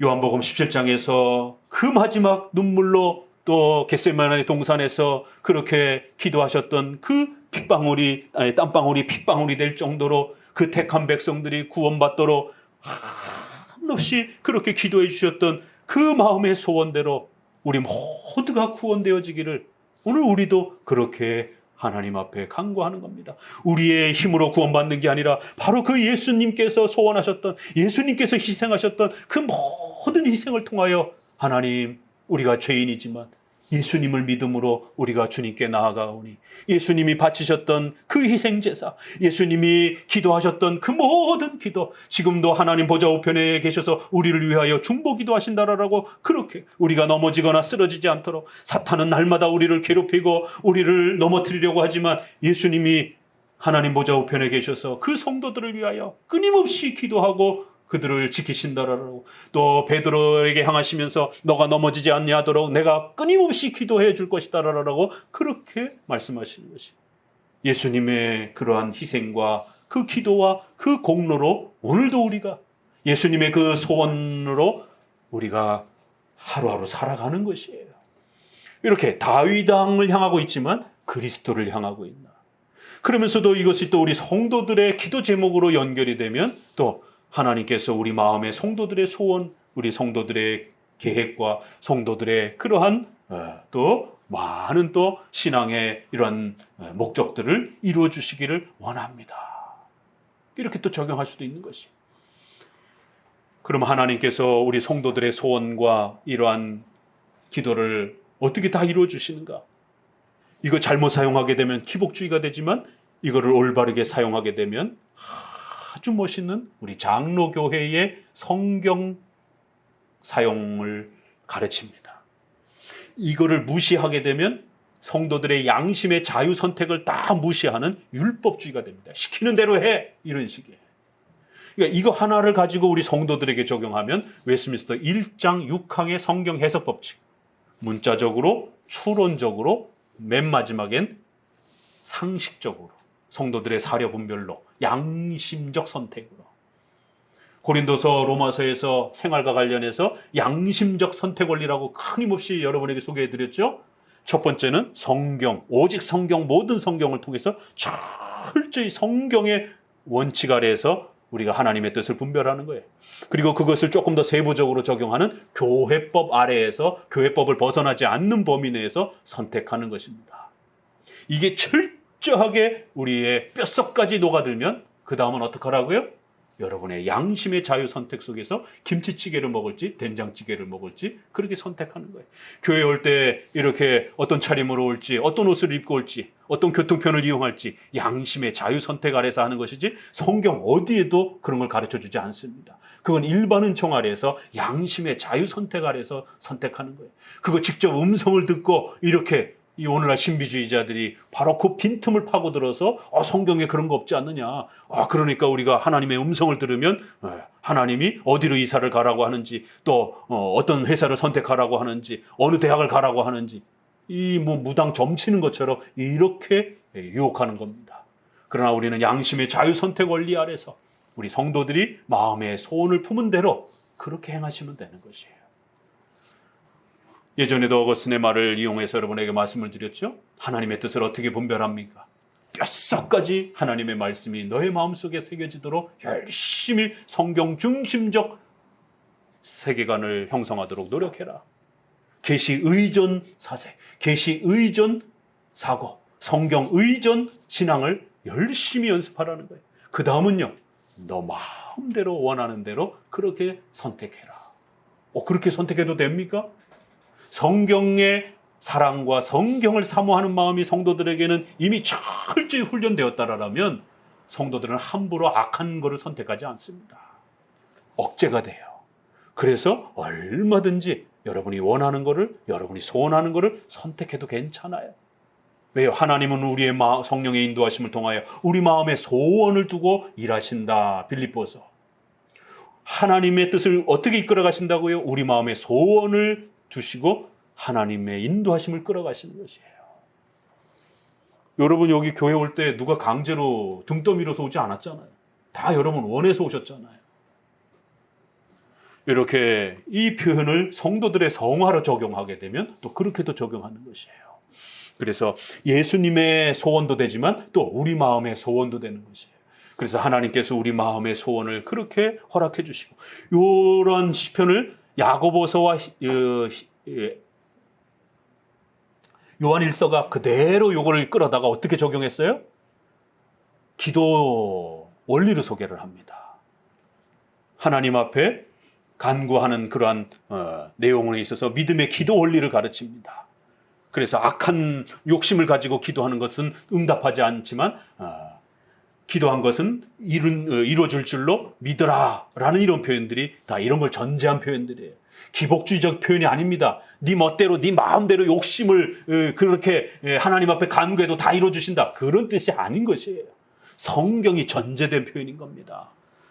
요한복음 17장에서 그 마지막 눈물로 또 겟세마네 동산에서 그렇게 기도하셨던 그 땀방울이 핏방울이 될 정도로 그 택한 백성들이 구원받도록 한없이 그렇게 기도해 주셨던 그 마음의 소원대로 우리 모두가 구원되어지기를 오늘 우리도 그렇게 하나님 앞에 간구하는 겁니다. 우리의 힘으로 구원받는 게 아니라 바로 그 예수님께서 소원하셨던, 예수님께서 희생하셨던 그 모든 희생을 통하여 하나님, 우리가 죄인이지만 예수님을 믿음으로 우리가 주님께 나아가오니 예수님이 바치셨던 그 희생제사, 예수님이 기도하셨던 그 모든 기도, 지금도 하나님 보좌 우편에 계셔서 우리를 위하여 중보기도 하신다라고, 그렇게 우리가 넘어지거나 쓰러지지 않도록, 사탄은 날마다 우리를 괴롭히고 우리를 넘어뜨리려고 하지만 예수님이 하나님 보좌 우편에 계셔서 그 성도들을 위하여 끊임없이 기도하고 그들을 지키신다라고, 또 베드로에게 향하시면서 너가 넘어지지 않냐도록 내가 끊임없이 기도해 줄 것이다라고 그렇게 말씀하시는 것이, 예수님의 그러한 희생과 그 기도와 그 공로로 오늘도 우리가 예수님의 그 소원으로 우리가 하루하루 살아가는 것이에요. 이렇게 다윗 왕을 향하고 있지만 그리스도를 향하고 있나, 그러면서도 이것이 또 우리 성도들의 기도 제목으로 연결이 되면 또 하나님께서 우리 마음의 성도들의 소원, 우리 성도들의 계획과 성도들의 그러한 또 많은 또 신앙의 이런 목적들을 이루어 주시기를 원합니다. 이렇게 또 적용할 수도 있는 것이. 그럼 하나님께서 우리 성도들의 소원과 이러한 기도를 어떻게 다 이루어 주시는가? 이거 잘못 사용하게 되면 기복주의가 되지만 이거를 올바르게 사용하게 되면 아주 멋있는 우리 장로교회의 성경 사용을 가르칩니다. 이거를 무시하게 되면 성도들의 양심의 자유 선택을 다 무시하는 율법주의가 됩니다. 시키는 대로 해, 이런 식이에요. 그러니까 이거 하나를 가지고 우리 성도들에게 적용하면 웨스트민스터 1장 6항의 성경 해석 법칙, 문자적으로, 추론적으로, 맨 마지막엔 상식적으로, 성도들의 사려 분별로, 양심적 선택으로. 고린도서, 로마서에서 생활과 관련해서 양심적 선택 원리라고 끊임없이 여러분에게 소개해드렸죠. 첫 번째는 성경, 오직 성경, 모든 성경을 통해서 철저히 성경의 원칙 아래에서 우리가 하나님의 뜻을 분별하는 거예요. 그리고 그것을 조금 더 세부적으로 적용하는 교회법 아래에서 교회법을 벗어나지 않는 범위 내에서 선택하는 것입니다. 이게 철저하게 우리의 뼛속까지 녹아들면 그 다음은 어떻게 하라고요? 여러분의 양심의 자유 선택 속에서 김치찌개를 먹을지 된장찌개를 먹을지 그렇게 선택하는 거예요. 교회 올 때 이렇게 어떤 차림으로 올지, 어떤 옷을 입고 올지, 어떤 교통편을 이용할지 양심의 자유 선택 아래서 하는 것이지 성경 어디에도 그런 걸 가르쳐주지 않습니다. 그건 일반 은총 아래에서 양심의 자유 선택 아래서 선택하는 거예요. 그거 직접 음성을 듣고 이렇게 이 오늘날 신비주의자들이 바로 그 빈틈을 파고들어서 성경에 그런 거 없지 않느냐. 그러니까 우리가 하나님의 음성을 들으면 하나님이 어디로 이사를 가라고 하는지, 또 어떤 회사를 선택하라고 하는지, 어느 대학을 가라고 하는지, 이 무당 점치는 것처럼 이렇게 유혹하는 겁니다. 그러나 우리는 양심의 자유 선택 원리 아래서 우리 성도들이 마음의 소원을 품은 대로 그렇게 행하시면 되는 것이에요. 예전에도 어거스틴의 말을 이용해서 여러분에게 말씀을 드렸죠. 하나님의 뜻을 어떻게 분별합니까? 뼛속까지 하나님의 말씀이 너의 마음속에 새겨지도록 열심히 성경 중심적 세계관을 형성하도록 노력해라. 계시 의존 사세, 계시 의존 사고, 성경 의존 신앙을 열심히 연습하라는 거예요. 그 다음은요, 너 마음대로 원하는 대로 그렇게 선택해라. 그렇게 선택해도 됩니까? 성경의 사랑과 성경을 사모하는 마음이 성도들에게는 이미 철저히 훈련되었다라면 성도들은 함부로 악한 것을 선택하지 않습니다. 억제가 돼요. 그래서 얼마든지 여러분이 원하는 것을, 여러분이 소원하는 것을 선택해도 괜찮아요. 왜요? 하나님은 우리의 성령의 인도하심을 통하여 우리 마음에 소원을 두고 일하신다. 빌립보서. 하나님의 뜻을 어떻게 이끌어 가신다고요? 우리 마음에 소원을 두시고 하나님의 인도하심을 끌어가시는 것이에요. 여러분 여기 교회 올 때 누가 강제로 등 떠밀어서 오지 않았잖아요. 다 여러분 원해서 오셨잖아요. 이렇게 이 표현을 성도들의 성화로 적용하게 되면 또 그렇게도 적용하는 것이에요. 그래서 예수님의 소원도 되지만 또 우리 마음의 소원도 되는 것이에요. 그래서 하나님께서 우리 마음의 소원을 그렇게 허락해 주시고, 이런 시편을 야고보서와 요한일서가 그대로 요거를 끌어다가 어떻게 적용했어요? 기도 원리로 소개를 합니다. 하나님 앞에 간구하는 그러한 내용에 있어서 믿음의 기도 원리를 가르칩니다. 그래서 악한 욕심을 가지고 기도하는 것은 응답하지 않지만 기도한 것은 이루어질 줄로 믿으라 라는 이런 표현들이 다 이런 걸 전제한 표현들이에요. 기복주의적 표현이 아닙니다. 네 멋대로 네 마음대로 욕심을 그렇게 하나님 앞에 간구해도 다 이루어주신다, 그런 뜻이 아닌 것이에요. 성경이 전제된 표현인 겁니다.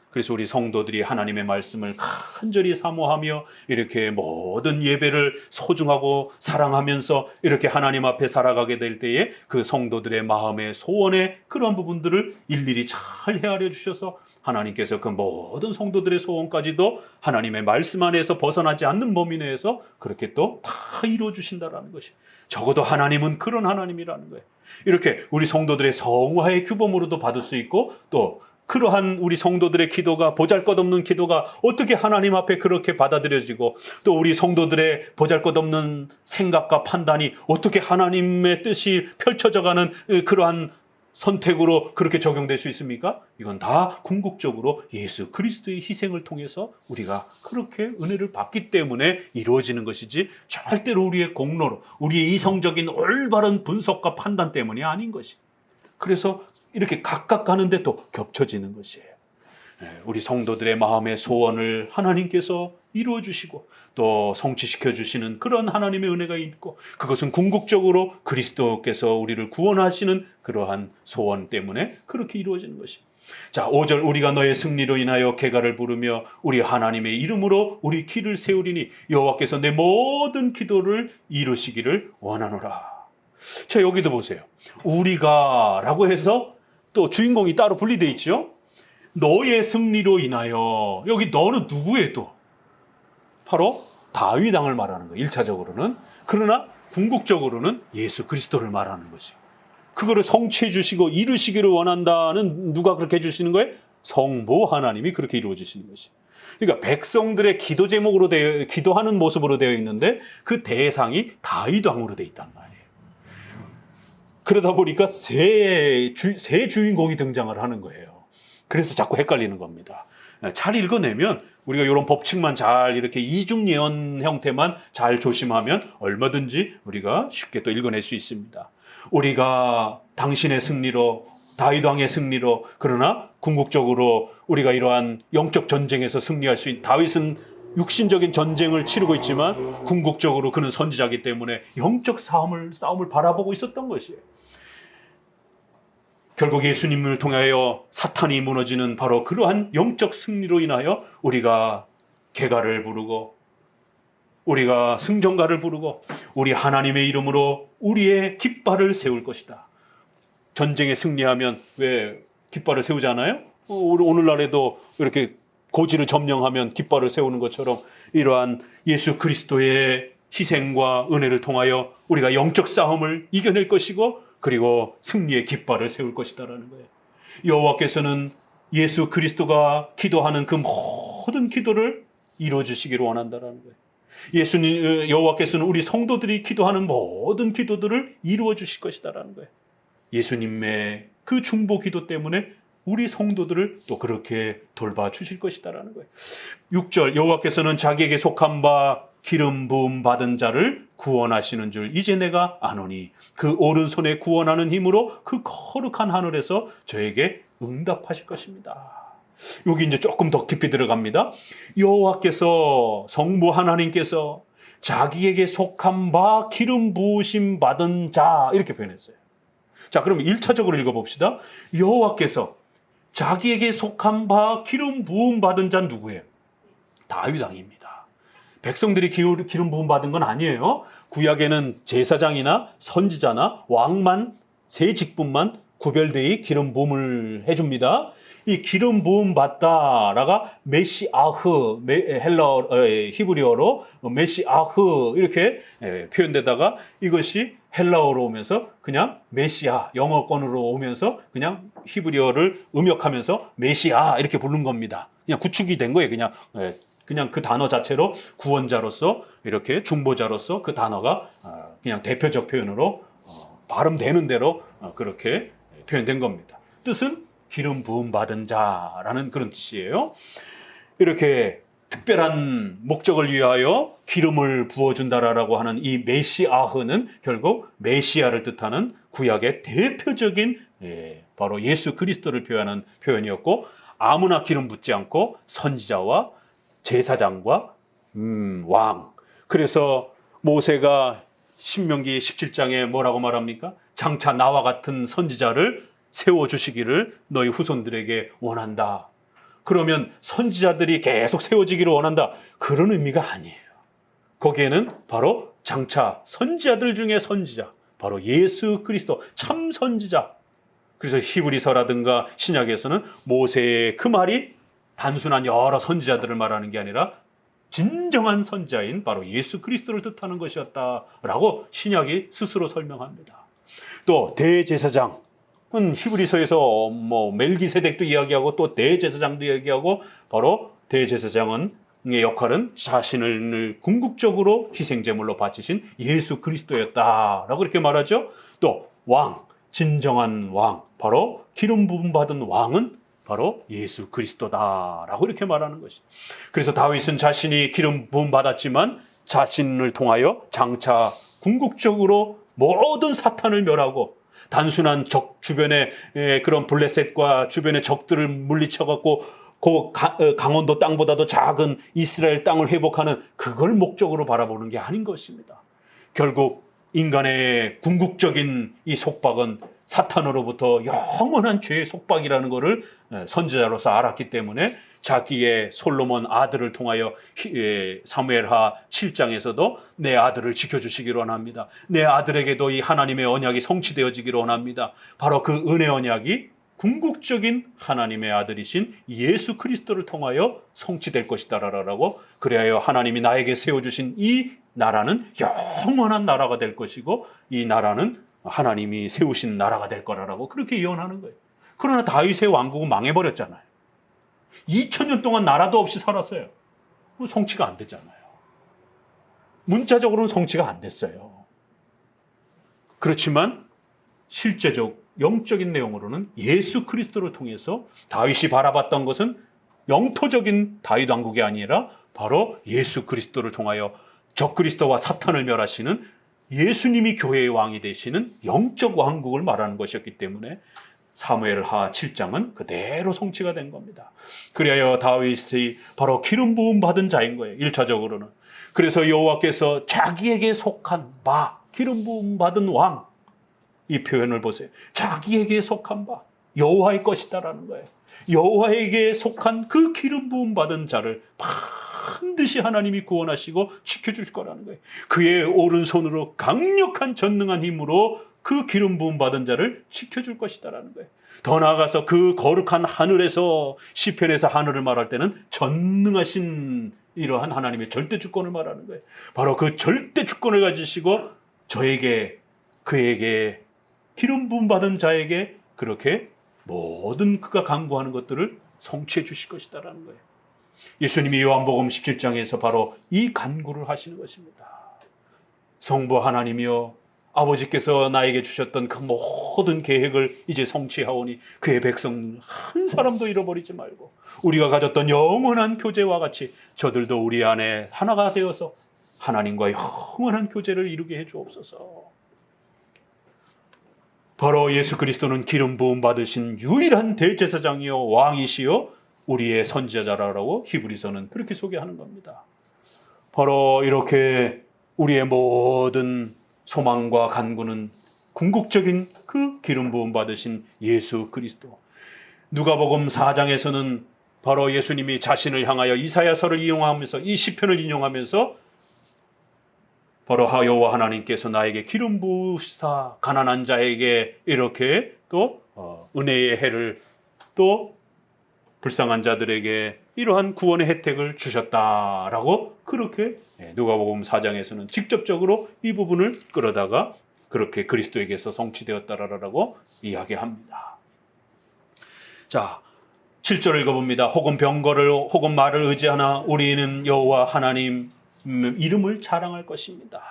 그래서 우리 성도들이 하나님의 말씀을 간절히 사모하며 이렇게 모든 예배를 소중하고 사랑하면서 이렇게 하나님 앞에 살아가게 될 때에 그 성도들의 마음의 소원의 그런 부분들을 일일이 잘 헤아려 주셔서 하나님께서 그 모든 성도들의 소원까지도 하나님의 말씀 안에서 벗어나지 않는 범위 내에서 그렇게 또 다 이루어 주신다라는 것이, 적어도 하나님은 그런 하나님이라는 거예요. 이렇게 우리 성도들의 성화의 규범으로도 받을 수 있고, 또 그러한 우리 성도들의 기도가, 보잘것없는 기도가 어떻게 하나님 앞에 그렇게 받아들여지고, 또 우리 성도들의 보잘것없는 생각과 판단이 어떻게 하나님의 뜻이 펼쳐져가는 그러한 선택으로 그렇게 적용될 수 있습니까? 이건 다 궁극적으로 예수 그리스도의 희생을 통해서 우리가 그렇게 은혜를 받기 때문에 이루어지는 것이지, 절대로 우리의 공로로, 우리의 이성적인 올바른 분석과 판단 때문이 아닌 것이. 그래서 이렇게 각각 가는데 또 겹쳐지는 것이에요. 우리 성도들의 마음의 소원을 하나님께서 이루어 주시고 또 성취시켜 주시는 그런 하나님의 은혜가 있고, 그것은 궁극적으로 그리스도께서 우리를 구원하시는 그러한 소원 때문에 그렇게 이루어지는 것입니다. 자, 5절, 우리가 너의 승리로 인하여 개가를 부르며 우리 하나님의 이름으로 우리 기를 세우리니 여호와께서 내 모든 기도를 이루시기를 원하노라. 자, 여기도 보세요. 우리가 라고 해서 또 주인공이 따로 분리되어 있죠. 너의 승리로 인하여, 여기 너는 누구예요? 또 바로 다윗 왕을 말하는 거예요, 1차적으로는. 그러나 궁극적으로는 예수 그리스도를 말하는 것이에요. 그거를 성취해 주시고 이루시기를 원한다는, 누가 그렇게 해주시는 거예요? 성부 하나님이 그렇게 이루어 주시는 것이에요. 그러니까 백성들의 기도 제목으로 기도하는 모습으로 되어 있는데 그 대상이 다윗 왕으로 되어 있단 말이에요. 그러다 보니까 새 주인공이 등장을 하는 거예요. 그래서 자꾸 헷갈리는 겁니다. 잘 읽어내면, 우리가 이런 법칙만 잘 이렇게 이중 예언 형태만 잘 조심하면 얼마든지 우리가 쉽게 또 읽어낼 수 있습니다. 우리가 당신의 승리로, 다윗 왕의 승리로, 그러나 궁극적으로 우리가 이러한 영적 전쟁에서 승리할 수 있는, 다윗은 육신적인 전쟁을 치르고 있지만 궁극적으로 그는 선지자이기 때문에 영적 싸움을 바라보고 있었던 것이에요. 결국 예수님을 통하여 사탄이 무너지는 바로 그러한 영적 승리로 인하여 우리가 개가를 부르고, 우리가 승전가를 부르고, 우리 하나님의 이름으로 우리의 깃발을 세울 것이다. 전쟁에 승리하면 왜 깃발을 세우잖아요? 오늘날에도 이렇게 고지를 점령하면 깃발을 세우는 것처럼 이러한 예수 그리스도의 희생과 은혜를 통하여 우리가 영적 싸움을 이겨낼 것이고, 그리고 승리의 깃발을 세울 것이다라는 거예요. 여호와께서는 예수 그리스도가 기도하는 그 모든 기도를 이루어 주시기를 원한다라는 거예요. 여호와께서는 우리 성도들이 기도하는 모든 기도들을 이루어 주실 것이다라는 거예요. 예수님의 그 중보 기도 때문에 우리 성도들을 또 그렇게 돌봐 주실 것이다라는 거예요. 6절, 여호와께서는 자기에게 속한 바 기름 부음 받은 자를 구원하시는 줄 이제 내가 아노니 그 오른손에 구원하는 힘으로 그 거룩한 하늘에서 저에게 응답하실 것입니다. 여기 이제 조금 더 깊이 들어갑니다. 여호와께서, 성부 하나님께서 자기에게 속한 바 기름 부으심 받은 자, 이렇게 표현했어요. 자, 그럼 1차적으로 읽어봅시다. 여호와께서 자기에게 속한 바 기름 부음 받은 자는 누구예요? 다윗 왕입니다. 백성들이 기름 부음 받은 건 아니에요. 구약에는 제사장이나 선지자나 왕만, 세 직분만 구별되어 기름 부음을 해줍니다. 이 기름 부음 받다라가 메시아흐, 히브리어로 메시아흐 이렇게 표현되다가 이것이 헬라어로 오면서 그냥 메시아, 영어권으로 오면서 그냥 히브리어를 음역하면서 메시아 이렇게 부른 겁니다. 그냥 구축이 된 거예요. 그냥 그 단어 자체로 구원자로서, 이렇게 중보자로서 그 단어가 그냥 대표적 표현으로 발음되는 대로 그렇게 표현된 겁니다. 뜻은 기름 부음 받은 자라는 그런 뜻이에요. 이렇게 특별한 목적을 위하여 기름을 부어준다라고 하는 이 메시아흐는 결국 메시아를 뜻하는 구약의 대표적인 바로 예수 그리스도를 표현하는 표현이었고, 아무나 기름 붓지 않고 선지자와 제사장과 왕. 그래서 모세가 신명기 17장에 뭐라고 말합니까? 장차 나와 같은 선지자를 세워주시기를 너희 후손들에게 원한다. 그러면 선지자들이 계속 세워지기를 원한다. 그런 의미가 아니에요. 거기에는 바로 장차 선지자들 중에 선지자, 바로 예수 그리스도 참 선지자. 그래서 히브리서라든가 신약에서는 모세의 그 말이 단순한 여러 선지자들을 말하는 게 아니라 진정한 선지자인 바로 예수 그리스도를 뜻하는 것이었다라고 신약이 스스로 설명합니다. 또 대제사장은 히브리서에서 멜기세덱도 이야기하고 또 대제사장도 이야기하고, 바로 대제사장의 역할은 자신을 궁극적으로 희생제물로 바치신 예수 그리스도였다라고 이렇게 말하죠. 또 왕, 진정한 왕, 바로 기름 부음 받은 왕은 바로 예수 그리스도다라고 이렇게 말하는 것이. 그래서 다윗은 자신이 기름 부음 받았지만 자신을 통하여 장차 궁극적으로 모든 사탄을 멸하고 단순한 적 주변의 그런 블레셋과 주변의 적들을 물리쳐갖고 그 강원도 땅보다도 작은 이스라엘 땅을 회복하는 그걸 목적으로 바라보는 게 아닌 것입니다. 결국 인간의 궁극적인 이 속박은 사탄으로부터 영원한 죄의 속박이라는 것을 선지자로서 알았기 때문에 자기의 솔로몬 아들을 통하여 사무엘하 7장에서도 내 아들을 지켜주시기로 원합니다. 내 아들에게도 이 하나님의 언약이 성취되어지기로 원합니다. 바로 그 은혜 언약이 궁극적인 하나님의 아들이신 예수 그리스도를 통하여 성취될 것이다라고, 그래야 하나님이 나에게 세워주신 이 나라는 영원한 나라가 될 것이고 이 나라는 하나님이 세우신 나라가 될 거라고 그렇게 예언하는 거예요. 그러나 다윗의 왕국은 망해버렸잖아요. 2000년 동안 나라도 없이 살았어요. 성취가 안 됐잖아요. 문자적으로는 성취가 안 됐어요. 그렇지만 실제적 영적인 내용으로는 예수 그리스도를 통해서 다윗이 바라봤던 것은 영토적인 다윗 왕국이 아니라 바로 예수 그리스도를 통하여 적그리스도와 사탄을 멸하시는 예수님이 교회의 왕이 되시는 영적 왕국을 말하는 것이었기 때문에 사무엘하 7장은 그대로 성취가 된 겁니다. 그래야 다윗이 바로 기름 부음 받은 자인 거예요. 1차적으로는. 그래서 여호와께서 자기에게 속한 바, 기름 부음 받은 왕, 이 표현을 보세요. 자기에게 속한 바, 여호와의 것이다라는 거예요. 여호와에게 속한 그 기름 부음 받은 자를 반드시 하나님이 구원하시고 지켜줄 거라는 거예요. 그의 오른손으로 강력한 전능한 힘으로 그 기름 부음 받은 자를 지켜줄 것이다라는 거예요. 더 나아가서 그 거룩한 하늘에서, 시편에서 하늘을 말할 때는 전능하신 이러한 하나님의 절대 주권을 말하는 거예요. 바로 그 절대 주권을 가지시고 저에게, 그에게, 기름 부음 받은 자에게 그렇게 모든 그가 간구하는 것들을 성취해 주실 것이다라는 거예요. 예수님이 요한복음 17장에서 바로 이 간구를 하시는 것입니다. 성부 하나님이여, 아버지께서 나에게 주셨던 그 모든 계획을 이제 성취하오니 그의 백성 한 사람도 잃어버리지 말고 우리가 가졌던 영원한 교제와 같이 저들도 우리 안에 하나가 되어서 하나님과 영원한 교제를 이루게 해주옵소서. 바로 예수 그리스도는 기름 부음 받으신 유일한 대제사장이요 왕이시요 우리의 선지자라고 히브리서는 그렇게 소개하는 겁니다. 바로 이렇게 우리의 모든 소망과 간구는 궁극적인 그 기름 부음 받으신 예수 그리스도. 누가복음 4장에서는 바로 예수님이 자신을 향하여 이사야서를 인용하면서, 이 시편을 인용하면서 바로 여호와 하나님께서 나에게 기름 부으사 가난한 자에게 이렇게 또 은혜의 해를, 또 불쌍한 자들에게 이러한 구원의 혜택을 주셨다라고 그렇게 누가복음 4장에서는 직접적으로 이 부분을 끌어다가 그렇게 그리스도에게서 성취되었다라고 이야기합니다. 자, 7절을 읽어봅니다. 혹은 병거를 혹은 말을 의지하나 우리는 여호와 하나님 이름을 자랑할 것입니다.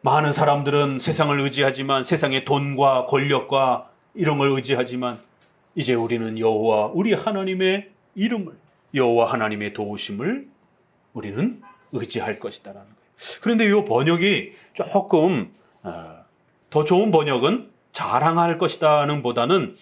많은 사람들은 세상을 의지하지만, 세상의 돈과 권력과 이런 걸 의지하지만, 이제 우리는 여호와 우리 하나님의 이름을, 여호와 하나님의 도우심을 우리는 의지할 것이다라는 거예요. 그런데 이 번역이 조금 더 좋은 번역은 자랑할 것이다는 보다는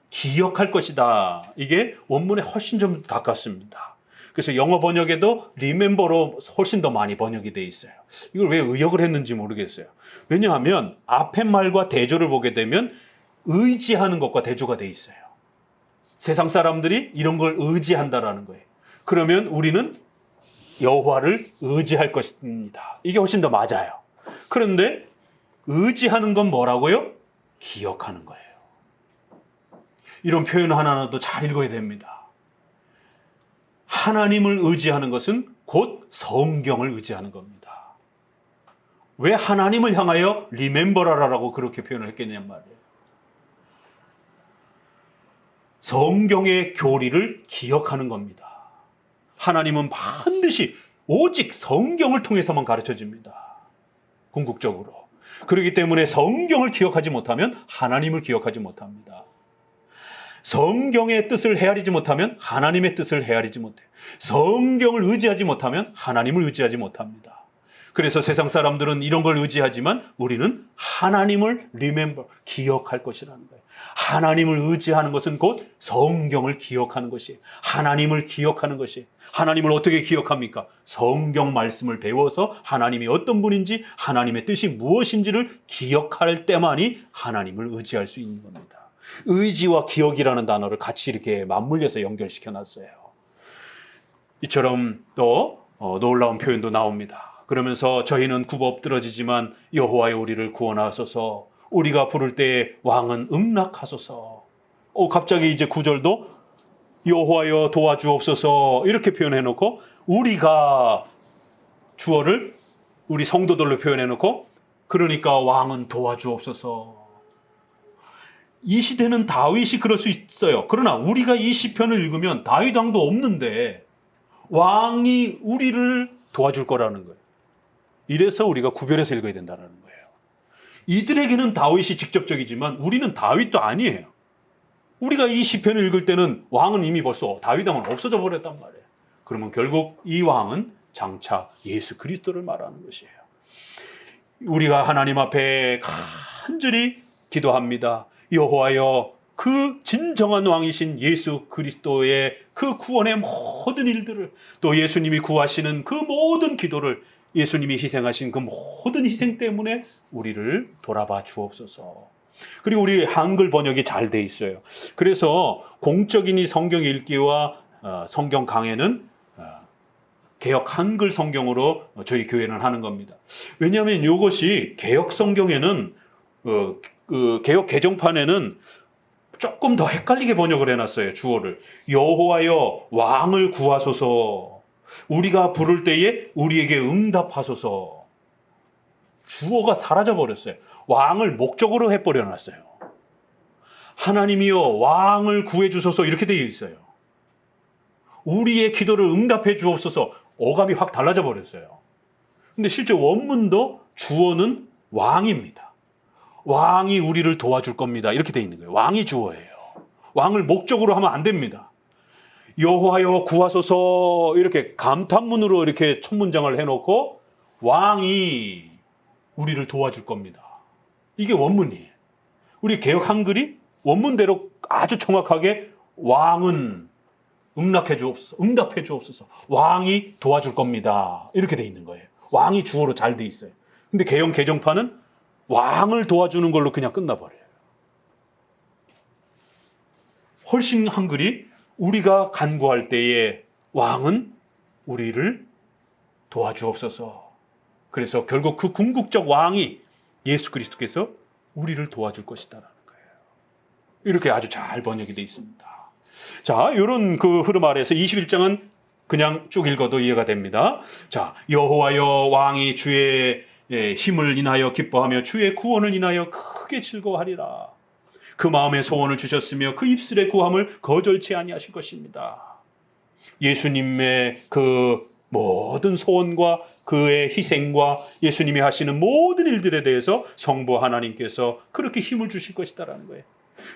기억할 것이다. 이게 원문에 훨씬 좀 가깝습니다. 그래서 영어 번역에도 remember로 훨씬 더 많이 번역이 돼 있어요. 이걸 왜 의역을 했는지 모르겠어요. 왜냐하면 앞에 말과 대조를 보게 되면 의지하는 것과 대조가 돼 있어요. 세상 사람들이 이런 걸 의지한다라는 거예요. 그러면 우리는 여호와를 의지할 것입니다. 이게 훨씬 더 맞아요. 그런데 의지하는 건 뭐라고요? 기억하는 거예요. 이런 표현 하나하나도 잘 읽어야 됩니다. 하나님을 의지하는 것은 곧 성경을 의지하는 겁니다. 왜 하나님을 향하여 리멤버라라고 그렇게 표현을 했겠냐는 말이에요. 성경의 교리를 기억하는 겁니다. 하나님은 반드시 오직 성경을 통해서만 가르쳐집니다. 궁극적으로. 그렇기 때문에 성경을 기억하지 못하면 하나님을 기억하지 못합니다. 성경의 뜻을 헤아리지 못하면 하나님의 뜻을 헤아리지 못해요. 성경을 의지하지 못하면 하나님을 의지하지 못합니다. 그래서 세상 사람들은 이런 걸 의지하지만 우리는 하나님을 remember, 기억할 것이라는 거예요. 하나님을 의지하는 것은 곧 성경을 기억하는 것이에요. 하나님을 기억하는 것이에요. 하나님을 어떻게 기억합니까? 성경 말씀을 배워서 하나님이 어떤 분인지, 하나님의 뜻이 무엇인지를 기억할 때만이 하나님을 의지할 수 있는 겁니다. 의지와 기억이라는 단어를 같이 이렇게 맞물려서 연결시켜 놨어요. 이처럼 또 놀라운 표현도 나옵니다. 그러면서 저희는 굽어 엎드러지지만 여호와여 우리를 구원하소서, 우리가 부를 때에 왕은 응낙하소서. 갑자기 이제 9절도 여호와여 도와주옵소서 이렇게 표현해 놓고, 우리가 주어를 우리 성도들로 표현해 놓고, 그러니까 왕은 도와주옵소서. 이 시대는 다윗이 그럴 수 있어요. 그러나 우리가 이 시편을 읽으면 다윗 왕도 없는데 왕이 우리를 도와줄 거라는 거예요. 이래서 우리가 구별해서 읽어야 된다는 거예요. 이들에게는 다윗이 직접적이지만 우리는 다윗도 아니에요. 우리가 이 시편을 읽을 때는 왕은 이미 벌써 다윗 왕은 없어져 버렸단 말이에요. 그러면 결국 이 왕은 장차 예수 그리스도를 말하는 것이에요. 우리가 하나님 앞에 간절히 기도합니다. 여호와여, 그 진정한 왕이신 예수 그리스도의 그 구원의 모든 일들을, 또 예수님이 구하시는 그 모든 기도를, 예수님이 희생하신 그 모든 희생 때문에 우리를 돌아봐 주옵소서. 그리고 우리 한글 번역이 잘 돼 있어요. 그래서 공적인 이 성경 읽기와 성경 강해는 개역 한글 성경으로 저희 교회는 하는 겁니다. 왜냐하면 이것이 개역 성경에는 개역 개정판에는 조금 더 헷갈리게 번역을 해놨어요. 주어를 여호와여 왕을 구하소서, 우리가 부를 때에 우리에게 응답하소서. 주어가 사라져 버렸어요. 왕을 목적으로 해버려 놨어요. 하나님이여 왕을 구해 주소서 이렇게 되어 있어요. 우리의 기도를 응답해 주옵소서. 어감이 확 달라져 버렸어요. 근데 실제 원문도 주어는 왕입니다. 왕이 우리를 도와줄 겁니다. 이렇게 되어 있는 거예요. 왕이 주어예요. 왕을 목적으로 하면 안 됩니다. 여호와여 구하소서 이렇게 감탄문으로 이렇게 첫 문장을 해놓고 왕이 우리를 도와줄 겁니다. 이게 원문이에요. 우리 개역 한글이 원문대로 아주 정확하게 왕은 응답해 주옵소서. 왕이 도와줄 겁니다. 이렇게 돼 있는 거예요. 왕이 주어로 잘 돼 있어요. 근데 개역 개정판은 왕을 도와주는 걸로 그냥 끝나버려요. 훨씬 한글이 우리가 간구할 때에 왕은 우리를 도와주옵소서. 그래서 결국 그 궁극적 왕이 예수 그리스도께서 우리를 도와줄 것이다라는 거예요. 이렇게 아주 잘 번역이 되어 있습니다. 자, 이런 그 흐름 아래에서 21장은 그냥 쭉 읽어도 이해가 됩니다. 자, 여호와여 왕이 주의 힘을 인하여 기뻐하며 주의 구원을 인하여 크게 즐거워하리라. 그 마음에 소원을 주셨으며 그 입술의 구함을 거절치 아니하실 것입니다. 예수님의 그 모든 소원과 그의 희생과 예수님이 하시는 모든 일들에 대해서 성부 하나님께서 그렇게 힘을 주실 것이다라는 거예요.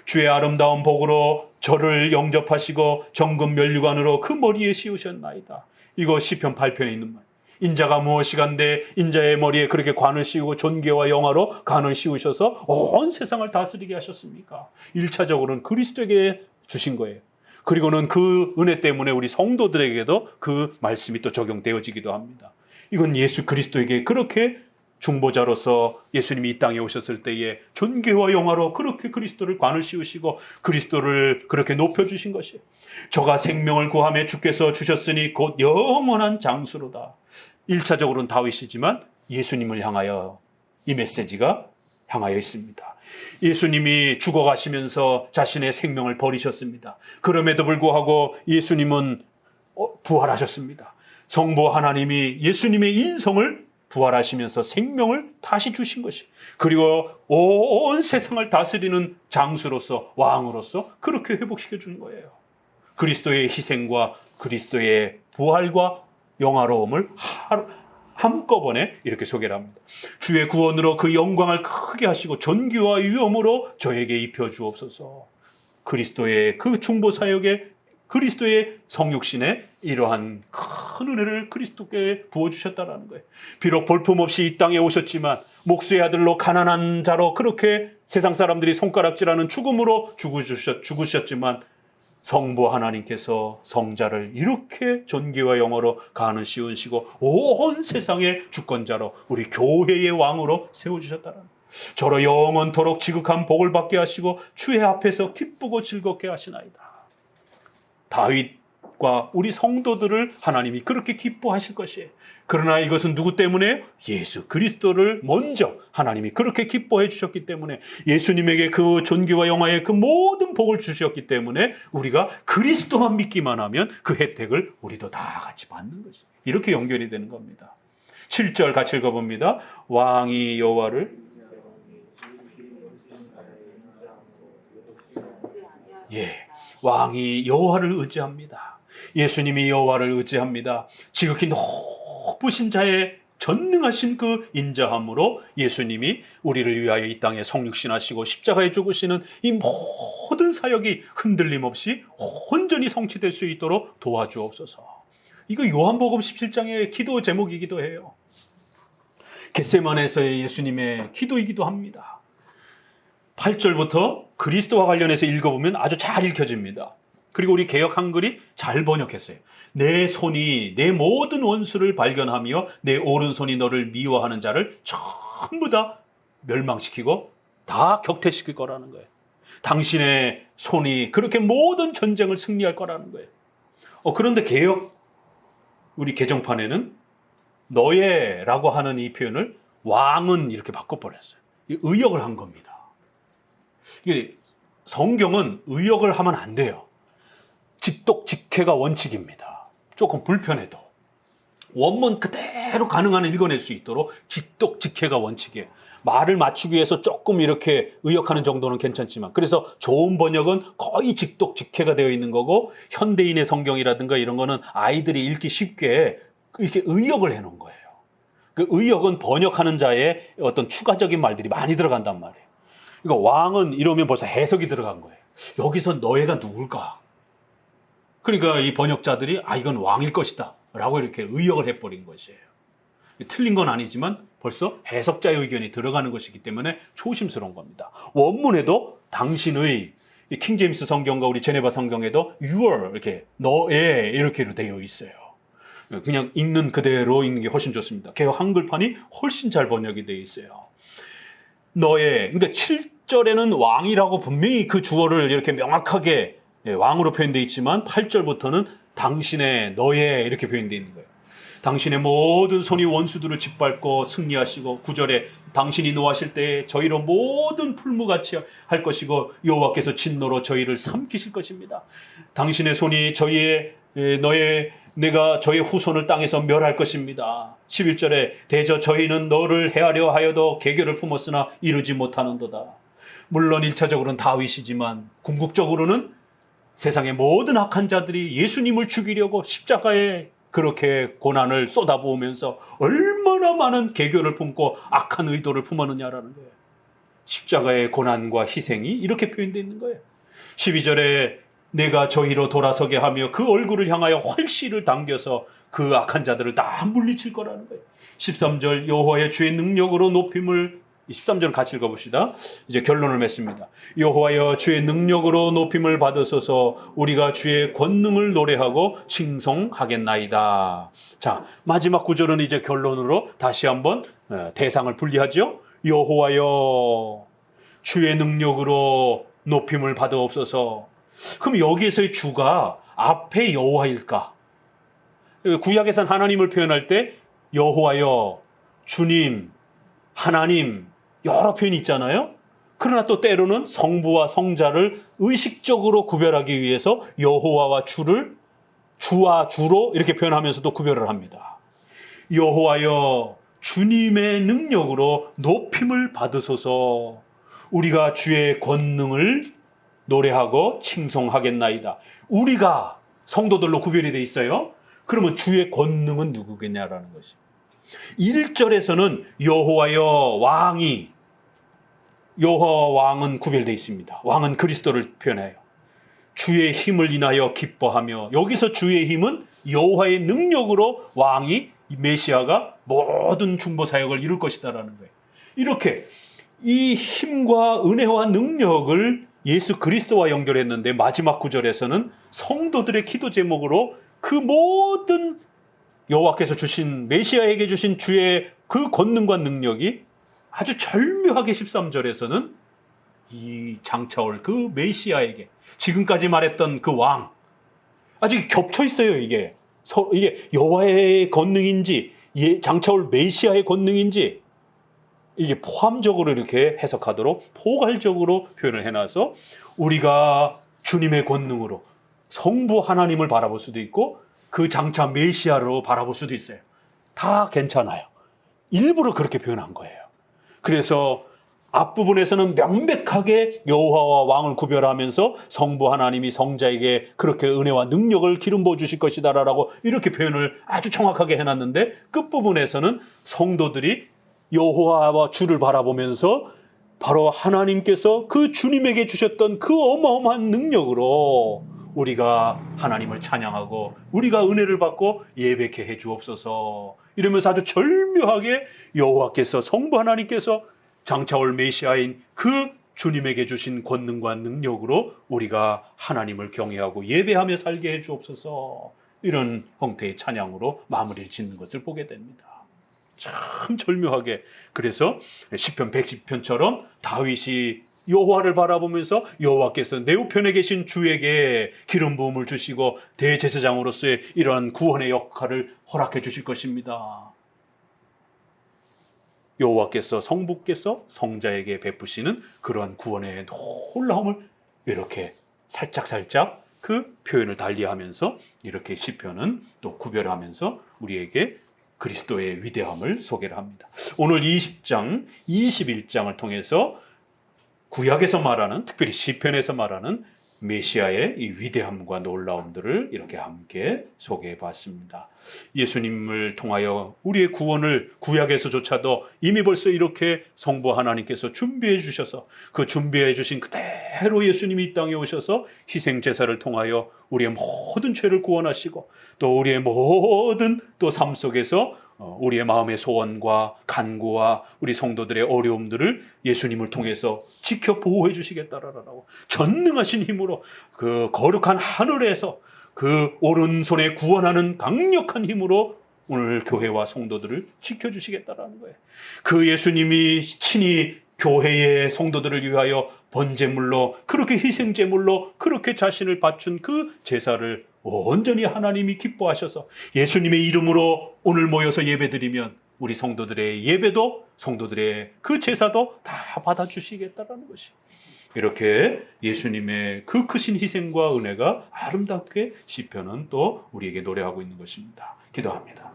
주의 아름다운 복으로 저를 영접하시고 정금 면류관으로 그 머리에 씌우셨나이다. 이거 시편 8편에 있는 말. 인자가 무엇이간데 인자의 머리에 그렇게 관을 씌우고 존귀와 영화로 관을 씌우셔서 온 세상을 다스리게 하셨습니까? 1차적으로는 그리스도에게 주신 거예요. 그리고는 그 은혜 때문에 우리 성도들에게도 그 말씀이 또 적용되어지기도 합니다. 이건 예수 그리스도에게 그렇게 중보자로서 예수님이 이 땅에 오셨을 때에 존귀와 영화로 그렇게 그리스도를 관을 씌우시고 그리스도를 그렇게 높여주신 것이에요. 저가 생명을 구하며 주께서 주셨으니 곧 영원한 장수로다. 1차적으로는 다윗이지만 예수님을 향하여 이 메시지가 향하여 있습니다. 예수님이 죽어가시면서 자신의 생명을 버리셨습니다. 그럼에도 불구하고 예수님은 부활하셨습니다. 성부 하나님이 예수님의 인성을 부활하시면서 생명을 다시 주신 것이, 그리고 온 세상을 다스리는 장수로서 왕으로서 그렇게 회복시켜 준 거예요. 그리스도의 희생과 그리스도의 부활과 영화로움을 한꺼번에 이렇게 소개를 합니다. 주의 구원으로 그 영광을 크게 하시고 존귀와 위엄으로 저에게 입혀 주옵소서. 그리스도의 그 중보 사역에 그리스도의 성육신에 이러한 큰 은혜를 그리스도께 부어주셨다라는 거예요. 비록 볼품없이 이 땅에 오셨지만 목수의 아들로 가난한 자로 그렇게 세상 사람들이 손가락질하는 죽음으로 죽으셨지만 성부 하나님께서 성자를 이렇게 존귀와 영어로 가는 씌우시고 온 세상의 주권자로 우리 교회의 왕으로 세워주셨다라는 거예요. 저로 영원토록 지극한 복을 받게 하시고 주의 앞에서 기쁘고 즐겁게 하시나이다. 다윗과 우리 성도들을 하나님이 그렇게 기뻐하실 것이에요. 그러나 이것은 누구 때문에? 예수 그리스도를 먼저 하나님이 그렇게 기뻐해 주셨기 때문에, 예수님에게 그 존귀와 영화의 그 모든 복을 주셨기 때문에 우리가 그리스도만 믿기만 하면 그 혜택을 우리도 다 같이 받는 것이, 이렇게 연결이 되는 겁니다. 7절 같이 읽어봅니다. 왕이 여호와를 왕이 여호와를 의지합니다. 예수님이 여호와를 의지합니다. 지극히 높으신 자의 전능하신 그 인자함으로 예수님이 우리를 위하여 이 땅에 성육신하시고 십자가에 죽으시는 이 모든 사역이 흔들림 없이 온전히 성취될 수 있도록 도와주옵소서. 이거 요한복음 17장의 기도 제목이기도 해요. 겟세마네에서의 예수님의 기도이기도 합니다. 8절부터 그리스도와 관련해서 읽어보면 아주 잘 읽혀집니다. 그리고 우리 개역 한글이 잘 번역했어요. 내 손이 내 모든 원수를 발견하며 내 오른손이 너를 미워하는 자를 전부 다 멸망시키고 다 격퇴시킬 거라는 거예요. 당신의 손이 그렇게 모든 전쟁을 승리할 거라는 거예요. 그런데 개역 우리 개정판에는 너의라고 하는 이 표현을 왕은 이렇게 바꿔버렸어요. 의역을 한 겁니다. 이게 성경은 의역을 하면 안 돼요. 직독직해가 원칙입니다. 조금 불편해도 원문 그대로 가능한 한 읽어낼 수 있도록 직독직해가 원칙이에요. 말을 맞추기 위해서 조금 이렇게 의역하는 정도는 괜찮지만, 그래서 좋은 번역은 거의 직독직해가 되어 있는 거고, 현대인의 성경이라든가 이런 거는 아이들이 읽기 쉽게 이렇게 의역을 해놓은 거예요. 그 의역은 번역하는 자의 어떤 추가적인 말들이 많이 들어간단 말이에요. 그러니까 왕은 이러면 벌써 해석이 들어간 거예요. 여기서 너희가 누굴까? 그러니까 이 번역자들이 이건 왕일 것이다 라고 이렇게 의역을 해버린 것이에요. 틀린 건 아니지만 벌써 해석자의 의견이 들어가는 것이기 때문에 조심스러운 겁니다. 원문에도 당신의, 킹제임스 성경과 우리 제네바 성경에도 your 이렇게 너의 이렇게로 되어 있어요. 그냥 읽는 그대로 읽는 게 훨씬 좋습니다. 개역 한글판이 훨씬 잘 번역이 되어 있어요. 너의, 그러니까 7절에는 왕이라고 분명히 그 주어를 이렇게 명확하게 왕으로 표현되어 있지만 8절부터는 당신의, 너의 이렇게 표현되어 있는 거예요. 당신의 모든 손이 원수들을 짓밟고 승리하시고, 9절에 당신이 노하실 때에 저희로 모든 풀무같이 할 것이고 여호와께서 진노로 저희를 삼키실 것입니다. 당신의 손이 내가 저의 후손을 땅에서 멸할 것입니다. 11절에 대저 저희는 너를 해하려 하여도 계교를 품었으나 이루지 못하는도다. 물론 1차적으로는 다윗이지만 궁극적으로는 세상의 모든 악한 자들이 예수님을 죽이려고 십자가에 그렇게 고난을 쏟아부으면서 얼마나 많은 계교를 품고 악한 의도를 품었느냐라는 거예요. 십자가의 고난과 희생이 이렇게 표현되어 있는 거예요. 12절에 내가 저희로 돌아서게 하며 그 얼굴을 향하여 활시를 당겨서 그 악한 자들을 다 물리칠 거라는 거예요. 13절 여호와의 주의 능력으로 높임을, 13절 같이 읽어봅시다. 이제 결론을 맺습니다. 여호와여 주의 능력으로 높임을 받으소서. 우리가 주의 권능을 노래하고 칭송하겠나이다. 자, 마지막 구절은 이제 결론으로 다시 한번 대상을 분리하죠. 여호와여 주의 능력으로 높임을 받으옵소서. 그럼 여기에서의 주가 앞에 여호와일까? 구약에서는 하나님을 표현할 때 여호와여, 주님, 하나님 여러 표현이 있잖아요. 그러나 또 때로는 성부와 성자를 의식적으로 구별하기 위해서 여호와와 주를 주와 주로 이렇게 표현하면서도 구별을 합니다. 여호와여 주님의 능력으로 높임을 받으소서. 우리가 주의 권능을 노래하고 칭송하겠나이다. 우리가 성도들로 구별이 돼 있어요. 그러면 주의 권능은 누구겠냐라는 것이. 1절에서는 여호와여 왕이, 여호와 왕은 구별되어 있습니다. 왕은 그리스도를 표현해요. 주의 힘을 인하여 기뻐하며, 여기서 주의 힘은 여호와의 능력으로 왕이, 메시아가 모든 중보 사역을 이룰 것이다라는 거예요. 이렇게 이 힘과 은혜와 능력을 예수 그리스도와 연결했는데, 마지막 구절에서는 성도들의 기도 제목으로 그 모든 여호와께서 주신, 메시아에게 주신 주의 그 권능과 능력이 아주 절묘하게 13절에서는 이 장차올 그 메시아에게, 지금까지 말했던 그 왕, 아주 겹쳐 있어요. 이게 여호와의 권능인지 장차올 메시아의 권능인지 이게 포함적으로 이렇게 해석하도록 포괄적으로 표현을 해놔서 우리가 주님의 권능으로 성부 하나님을 바라볼 수도 있고 그 장차 메시아로 바라볼 수도 있어요. 다 괜찮아요. 일부러 그렇게 표현한 거예요. 그래서 앞부분에서는 명백하게 여호와와 왕을 구별하면서 성부 하나님이 성자에게 그렇게 은혜와 능력을 기름 부어 주실 것이다라고 이렇게 표현을 아주 정확하게 해놨는데, 끝부분에서는 성도들이 여호와와 주를 바라보면서 바로 하나님께서 그 주님에게 주셨던 그 어마어마한 능력으로 우리가 하나님을 찬양하고 우리가 은혜를 받고 예배케 해 주옵소서, 이러면서 아주 절묘하게 여호와께서, 성부 하나님께서 장차올 메시아인 그 주님에게 주신 권능과 능력으로 우리가 하나님을 경외하고 예배하며 살게 해 주옵소서, 이런 형태의 찬양으로 마무리를 짓는 것을 보게 됩니다. 참 절묘하게. 그래서 시편 110편처럼 다윗이 여호와를 바라보면서 여호와께서 내 우편에 계신 주에게 기름 부음을 주시고 대제사장으로서의 이러한 구원의 역할을 허락해 주실 것입니다. 여호와께서, 성부께서 성자에게 베푸시는 그러한 구원의 놀라움을 이렇게 살짝살짝 그 표현을 달리하면서 이렇게 시편은 또 구별하면서 우리에게 그리스도의 위대함을 소개를 합니다. 오늘 20장, 21장을 통해서 구약에서 말하는, 특별히 시편에서 말하는 메시아의 이 위대함과 놀라움들을 이렇게 함께 소개해 봤습니다. 예수님을 통하여 우리의 구원을 구약에서조차도 이미 벌써 이렇게 성부 하나님께서 준비해 주셔서 그 준비해 주신 그대로 예수님이 이 땅에 오셔서 희생제사를 통하여 우리의 모든 죄를 구원하시고 또 우리의 모든 또 삶 속에서 우리의 마음의 소원과 간구와 우리 성도들의 어려움들을 예수님을 통해서 지켜 보호해 주시겠다라고 전능하신 힘으로 그 거룩한 하늘에서 그 오른손에 구원하는 강력한 힘으로 오늘 교회와 성도들을 지켜주시겠다라는 거예요. 그 예수님이 친히 교회의 성도들을 위하여 번제물로, 그렇게 희생제물로 그렇게 자신을 바춘 그 제사를 온전히 하나님이 기뻐하셔서 예수님의 이름으로 오늘 모여서 예배드리면 우리 성도들의 예배도, 성도들의 그 제사도 다 받아주시겠다라는 것이, 이렇게 예수님의 그 크신 희생과 은혜가 아름답게 시편은 또 우리에게 노래하고 있는 것입니다. 기도합니다.